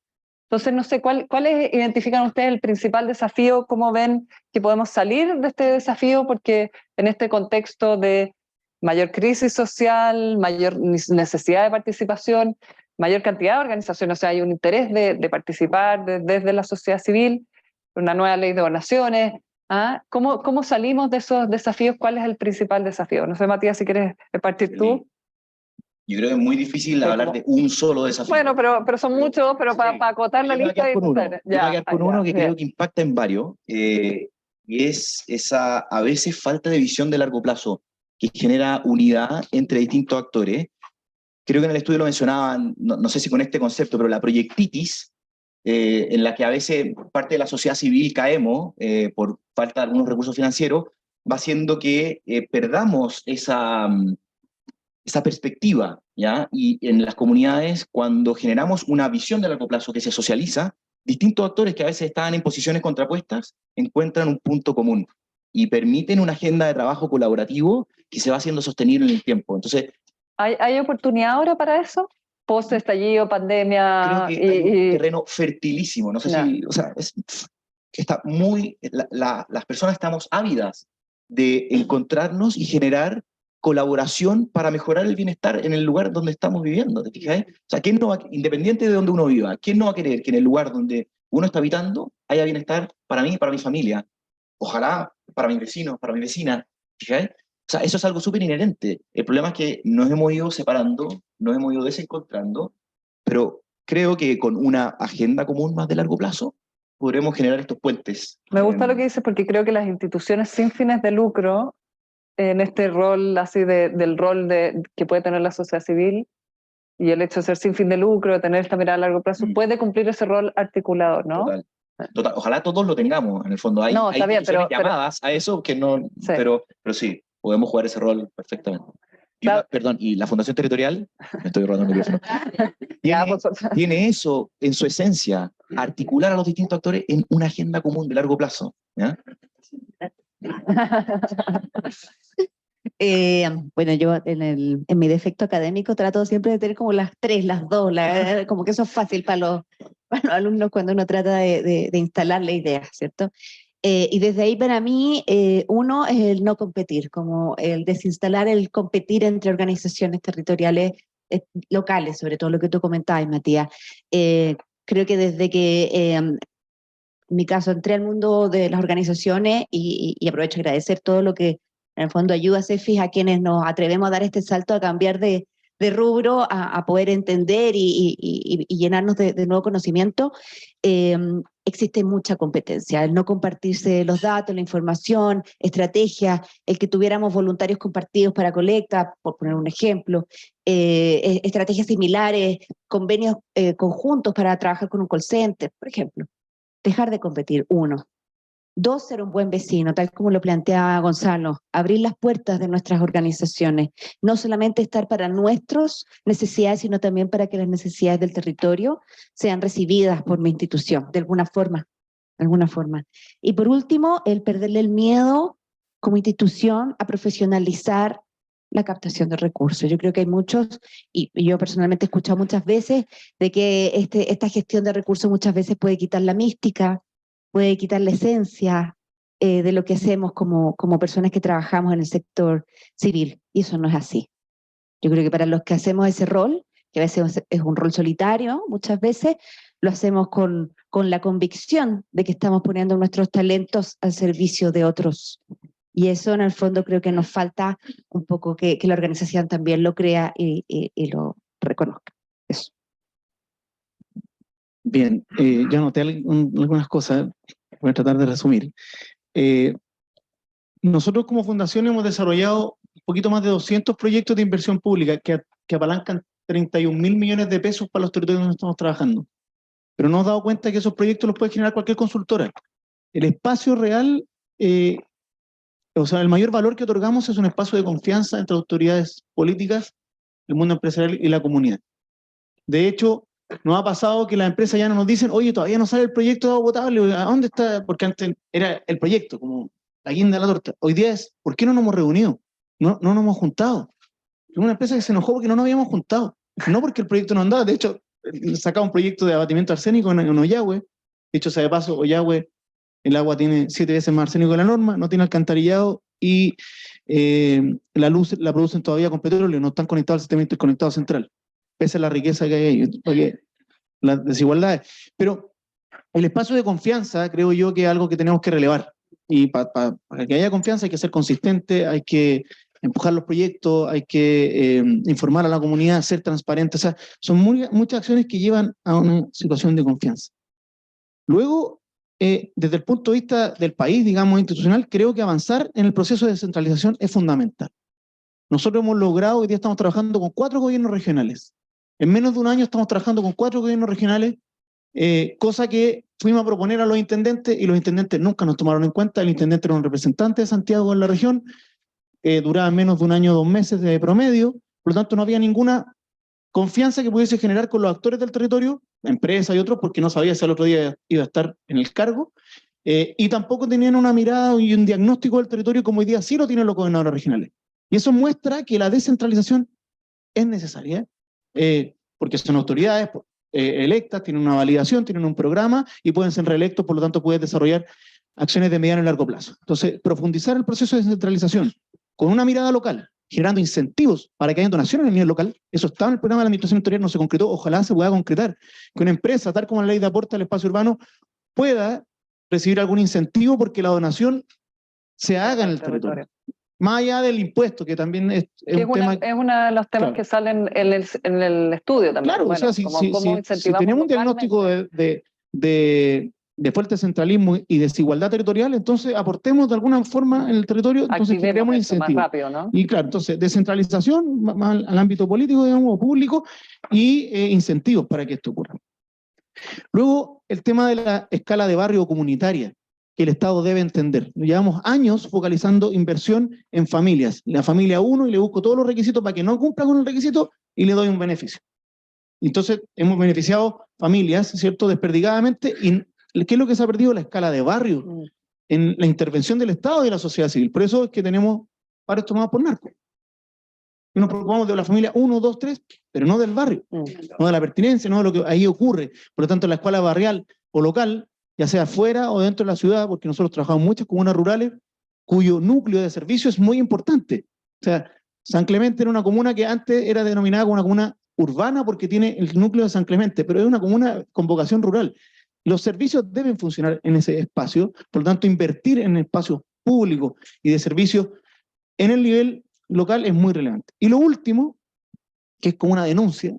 Entonces, no sé, ¿cuáles identifican ustedes el principal desafío? ¿Cómo ven que podemos salir de este desafío? Porque en este contexto de mayor crisis social, mayor necesidad de participación, mayor cantidad de organizaciones, o sea, hay un interés de participar desde la sociedad civil, una nueva ley de donaciones. ¿Cómo salimos de esos desafíos? ¿Cuál es el principal desafío? No sé, Matías, si quieres partir tú. Yo creo que es muy difícil hablar de un solo desafío. Bueno, pero son muchos, pero para acotar la lista. Yo voy a quedar con uno que creo que impacta en varios, y es esa a veces falta de visión de largo plazo que genera unidad entre distintos actores. Creo que en el estudio lo mencionaban, no sé si con este concepto, pero la proyectitis, en la que a veces parte de la sociedad civil caemos por falta de algunos recursos financieros, va haciendo que perdamos esa perspectiva, ¿ya? Y en las comunidades, cuando generamos una visión de largo plazo que se socializa, distintos actores que a veces estaban en posiciones contrapuestas encuentran un punto común y permiten una agenda de trabajo colaborativo que se va haciendo sostenible en el tiempo. Entonces, ¿hay oportunidad ahora para eso? Post-estallido, pandemia... Creo que hay un terreno fertilísimo, no sé si... O sea, está muy... las personas estamos ávidas de encontrarnos y generar colaboración para mejorar el bienestar en el lugar donde estamos viviendo, ¿te fijas? O sea, ¿quién no va, independiente de donde uno viva, quién no va a querer que en el lugar donde uno está habitando haya bienestar para mí y para mi familia? Ojalá para mis vecinos, para mi vecina, ¿fijas? O sea, eso es algo súper inherente. El problema es que nos hemos ido separando, nos hemos ido desencontrando, pero creo que con una agenda común más de largo plazo podremos generar estos puentes. Me gusta lo que dices porque creo que las instituciones sin fines de lucro, en este rol así del rol que puede tener la sociedad civil y el hecho de ser sin fin de lucro, de tener esta mirada a largo plazo, puede cumplir ese rol articulador, ¿no? Total. Ojalá todos lo tengamos, en el fondo. Hay llamadas a eso que no... Sí. Pero sí, podemos jugar ese rol perfectamente. Perdón, y la Fundación Territorial, me estoy robando el micrófono, tiene eso en su esencia, articular a los distintos actores en una agenda común de largo plazo. ¿Ya? Bueno, yo en mi defecto académico trato siempre de tener como las tres, las dos, como que eso es fácil para los alumnos cuando uno trata de instalar la idea, ¿cierto? Y desde ahí para mí, uno es el no competir, como el desinstalar el competir entre organizaciones territoriales locales, sobre todo lo que tú comentabas, Matías. Creo que desde que en mi caso entré al mundo de las organizaciones y aprovecho a agradecer todo lo que en el fondo ayuda a CEFIS a quienes nos atrevemos a dar este salto a cambiar de rubro, a poder entender y llenarnos de nuevo conocimiento. Existe mucha competencia, el no compartirse los datos, la información, estrategias, el que tuviéramos voluntarios compartidos para colecta, por poner un ejemplo, estrategias similares, convenios conjuntos para trabajar con un call center, por ejemplo. Dejar de competir, uno. Dos, ser un buen vecino, tal como lo planteaba Gonzalo, abrir las puertas de nuestras organizaciones, no solamente estar para nuestras necesidades, sino también para que las necesidades del territorio sean recibidas por mi institución, de alguna forma. Y por último, el perderle el miedo como institución a profesionalizar la captación de recursos. Yo creo que hay muchos, y yo personalmente he escuchado muchas veces, de que esta gestión de recursos muchas veces puede quitar la mística, puede quitar la esencia de lo que hacemos como personas que trabajamos en el sector civil, y eso no es así. Yo creo que para los que hacemos ese rol, que a veces es un rol solitario, muchas veces lo hacemos con la convicción de que estamos poniendo nuestros talentos al servicio de otros. Y eso en el fondo creo que nos falta un poco que la organización también lo crea y lo reconozca. Eso. Bien, yo anoté algunas cosas, voy a tratar de resumir. Nosotros como fundación hemos desarrollado un poquito más de 200 proyectos de inversión pública que apalancan 31.000 millones de pesos para los territorios donde estamos trabajando. Pero nos hemos dado cuenta que esos proyectos los puede generar cualquier consultora. El espacio real, o sea, el mayor valor que otorgamos es un espacio de confianza entre autoridades políticas, el mundo empresarial y la comunidad. De hecho, nos ha pasado que las empresas ya no nos dicen, oye, todavía no sale el proyecto de agua potable, ¿a dónde está? Porque antes era el proyecto, como la guinda de la torta. Hoy día es, ¿por qué no nos hemos reunido? No nos hemos juntado. Es una empresa que se enojó porque no nos habíamos juntado. No porque el proyecto no andaba. De hecho, sacaba un proyecto de abatimiento arsénico en Ollagüe. Dicho sea de paso, Ollagüe, el agua tiene 7 veces más arsénico que la norma, no tiene alcantarillado y la luz la producen todavía con petróleo, no están conectados al sistema interconectado central. Pese a la riqueza que hay ahí, porque las desigualdades. Pero el espacio de confianza, creo yo que es algo que tenemos que relevar. Y para que haya confianza hay que ser consistente, hay que empujar los proyectos, hay que informar a la comunidad, ser transparente. O sea, son muchas acciones que llevan a una situación de confianza. Luego, desde el punto de vista del país, digamos, institucional, creo que avanzar en el proceso de descentralización es fundamental. Nosotros hemos logrado, hoy día estamos trabajando con 4 gobiernos regionales. En menos de un año estamos trabajando con 4 gobiernos regionales, cosa que fuimos a proponer a los intendentes y los intendentes nunca nos tomaron en cuenta. El intendente era un representante de Santiago en la región, duraba menos de un año, 2 meses de promedio, por lo tanto no había ninguna confianza que pudiese generar con los actores del territorio, empresas y otros, porque no sabía si al otro día iba a estar en el cargo, y tampoco tenían una mirada y un diagnóstico del territorio como hoy día sí lo tienen los gobernadores regionales. Y eso muestra que la descentralización es necesaria, porque son autoridades electas, tienen una validación, tienen un programa y pueden ser reelectos, por lo tanto pueden desarrollar acciones de mediano y largo plazo. Entonces, profundizar el proceso de descentralización con una mirada local, generando incentivos para que haya donaciones en el nivel local, eso estaba en el programa de la administración territorial, no se concretó, ojalá se pueda concretar, que una empresa, tal como la ley de aporte al espacio urbano, pueda recibir algún incentivo porque la donación se haga en el territorio. Más allá del impuesto, que también es un tema... Es uno de los temas, claro, que salen en el estudio también. Claro, bueno, o sea, si tenemos un diagnóstico de fuerte centralismo y desigualdad territorial, entonces aportemos de alguna forma en el territorio, entonces generemos incentivos. Más rápido, ¿no? Y claro, entonces descentralización más al ámbito político, digamos, o público, y incentivos para que esto ocurra. Luego, el tema de la escala de barrio comunitaria, que el Estado debe entender. Llevamos años focalizando inversión en familias. La familia 1 y le busco todos los requisitos para que no cumpla con el requisito y le doy un beneficio. Entonces, hemos beneficiado familias, ¿cierto?, desperdigadamente. ¿Y qué es lo que se ha perdido? La escala de barrio. en la intervención del Estado y de la sociedad civil. Por eso es que tenemos paros tomados por narcos. Y nos preocupamos de la familia 1, 2, 3, pero no del barrio, no de la pertinencia, no de lo que ahí ocurre. Por lo tanto, la escuela barrial o local, ya sea fuera o dentro de la ciudad, porque nosotros trabajamos en muchas comunas rurales, cuyo núcleo de servicio es muy importante. O sea, San Clemente era una comuna que antes era denominada como una comuna urbana porque tiene el núcleo de San Clemente, pero es una comuna con vocación rural. Los servicios deben funcionar en ese espacio, por lo tanto, invertir en espacios públicos y de servicios en el nivel local es muy relevante. Y lo último, que es como una denuncia,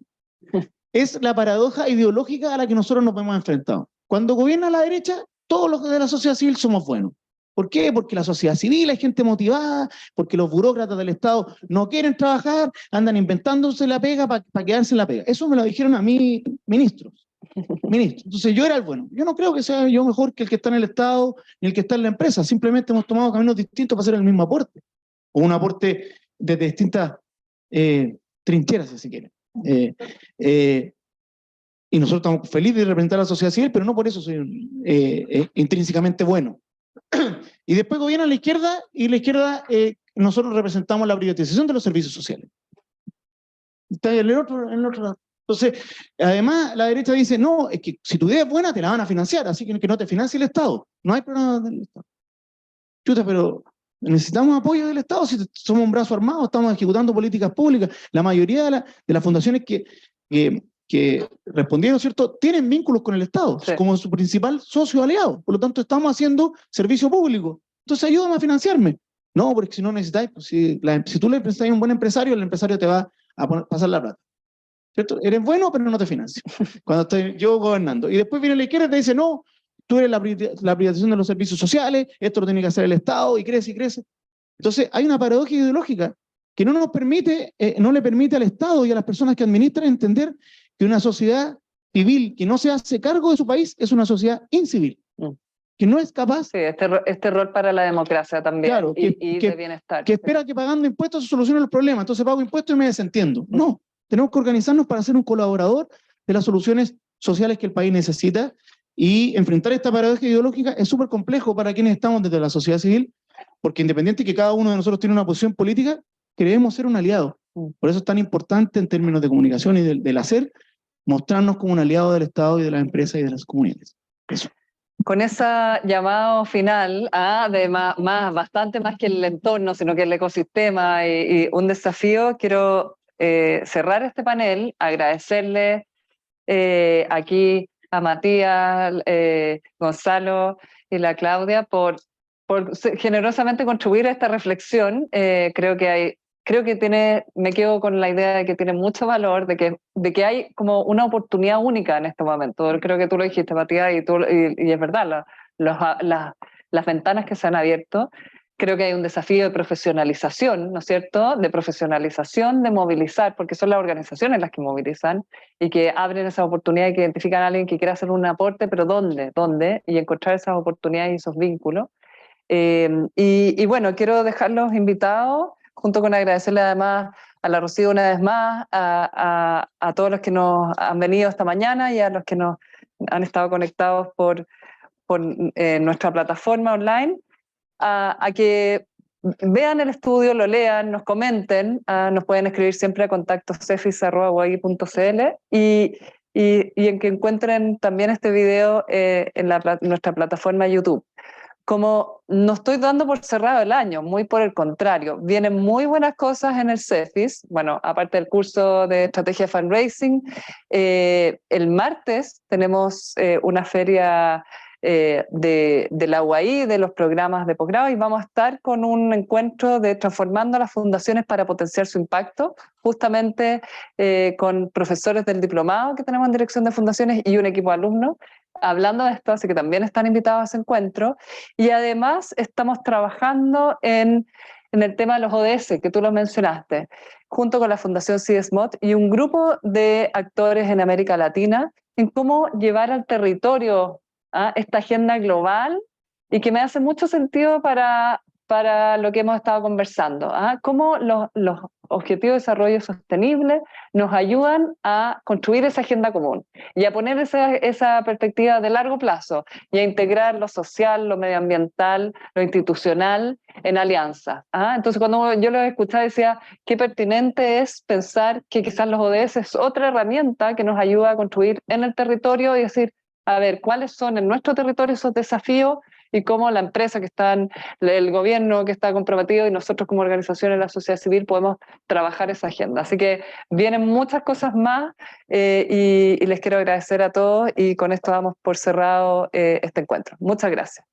es la paradoja ideológica a la que nosotros nos hemos enfrentado. Cuando gobierna la derecha, todos los de la sociedad civil somos buenos. ¿Por qué? Porque la sociedad civil hay gente motivada, porque los burócratas del Estado no quieren trabajar, andan inventándose la pega para quedarse en la pega. Eso me lo dijeron a mí ministros. Entonces yo era el bueno. Yo no creo que sea yo mejor que el que está en el Estado ni el que está en la empresa. Simplemente hemos tomado caminos distintos para hacer el mismo aporte. O un aporte desde distintas trincheras, si se quiere. Y nosotros estamos felices de representar a la sociedad civil, pero no por eso soy intrínsecamente bueno. Y después gobierna la izquierda, y la izquierda nosotros representamos la privatización de los servicios sociales. Está en el otro lado. Entonces, además, la derecha dice, no, es que si tu idea es buena, te la van a financiar, así que no te financie el Estado. No hay problema del Estado. Chuta, pero necesitamos apoyo del Estado, si somos un brazo armado, estamos ejecutando políticas públicas. La mayoría de las fundaciones que respondieron, ¿cierto?, tienen vínculos con el Estado, sí, como su principal socio aliado. Por lo tanto, estamos haciendo servicio público. Entonces, ayúdame a financiarme. No, porque si no necesitáis, pues, si tú le prestas a un buen empresario, el empresario te va a pasar la plata. ¿Cierto? Eres bueno, pero no te financio. Cuando estoy yo gobernando. Y después viene la izquierda y te dice, no, tú eres la privatización de los servicios sociales, esto lo tiene que hacer el Estado, y crece y crece. Entonces, hay una paradoja ideológica que no nos permite, no le permite al Estado y a las personas que administran entender que una sociedad civil que no se hace cargo de su país es una sociedad incivil, que no es capaz... Sí, este rol para la democracia también, claro, y de bienestar. Que espera que pagando impuestos se solucionen los problemas, entonces pago impuestos y me desentiendo. No, tenemos que organizarnos para ser un colaborador de las soluciones sociales que el país necesita, y enfrentar esta paradoja ideológica es súper complejo para quienes estamos desde la sociedad civil, porque independiente que cada uno de nosotros tiene una posición política, queremos ser un aliado. Por eso es tan importante en términos de comunicación y del hacer, mostrarnos como un aliado del Estado y de las empresas y de las comunidades. Eso. Con ese llamado final, bastante más que el entorno, sino que el ecosistema y un desafío, quiero cerrar este panel, agradecerle aquí a Matías, Gonzalo y la Claudia por generosamente contribuir a esta reflexión. Creo que me quedo con la idea de que tiene mucho valor, de que hay como una oportunidad única en este momento. Creo que tú lo dijiste, Matías, y es verdad, las ventanas que se han abierto. Creo que hay un desafío de profesionalización, ¿no es cierto? De profesionalización, de movilizar, porque son las organizaciones las que movilizan y que abren esa oportunidad y que identifican a alguien que quiera hacer un aporte, pero ¿dónde? Y encontrar esas oportunidades y esos vínculos. Y bueno, quiero dejarlos invitados, junto con agradecerle además a la Rocío una vez más, a todos los que nos han venido esta mañana y a los que nos han estado conectados por nuestra plataforma online, a que vean el estudio, lo lean, nos comenten, nos pueden escribir siempre a contacto.cefis@uai.cl y en que encuentren también este video en nuestra plataforma YouTube. Como no estoy dando por cerrado el año, muy por el contrario, vienen muy buenas cosas en el CEFIS. Bueno, aparte del curso de estrategia de fundraising, el martes tenemos una feria de la UAI, de los programas de posgrado, y vamos a estar con un encuentro de transformando las fundaciones para potenciar su impacto, justamente con profesores del diplomado que tenemos en dirección de fundaciones y un equipo de alumnos, hablando de esto, así que también están invitados a ese encuentro. Y además estamos trabajando en el tema de los ODS, que tú lo mencionaste, junto con la Fundación CIDESMOD y un grupo de actores en América Latina, en cómo llevar al territorio esta agenda global, y que me hace mucho sentido para para lo que hemos estado conversando. Cómo los Objetivos de Desarrollo Sostenible nos ayudan a construir esa agenda común y a poner esa perspectiva de largo plazo y a integrar lo social, lo medioambiental, lo institucional en alianzas. Entonces, cuando yo lo escuchaba, decía qué pertinente es pensar que quizás los ODS es otra herramienta que nos ayuda a construir en el territorio y decir, a ver, cuáles son en nuestro territorio esos desafíos y cómo la empresa que está, el gobierno que está comprometido y nosotros como organizaciones de la sociedad civil podemos trabajar esa agenda. Así que vienen muchas cosas más y les quiero agradecer a todos y con esto damos por cerrado este encuentro. Muchas gracias.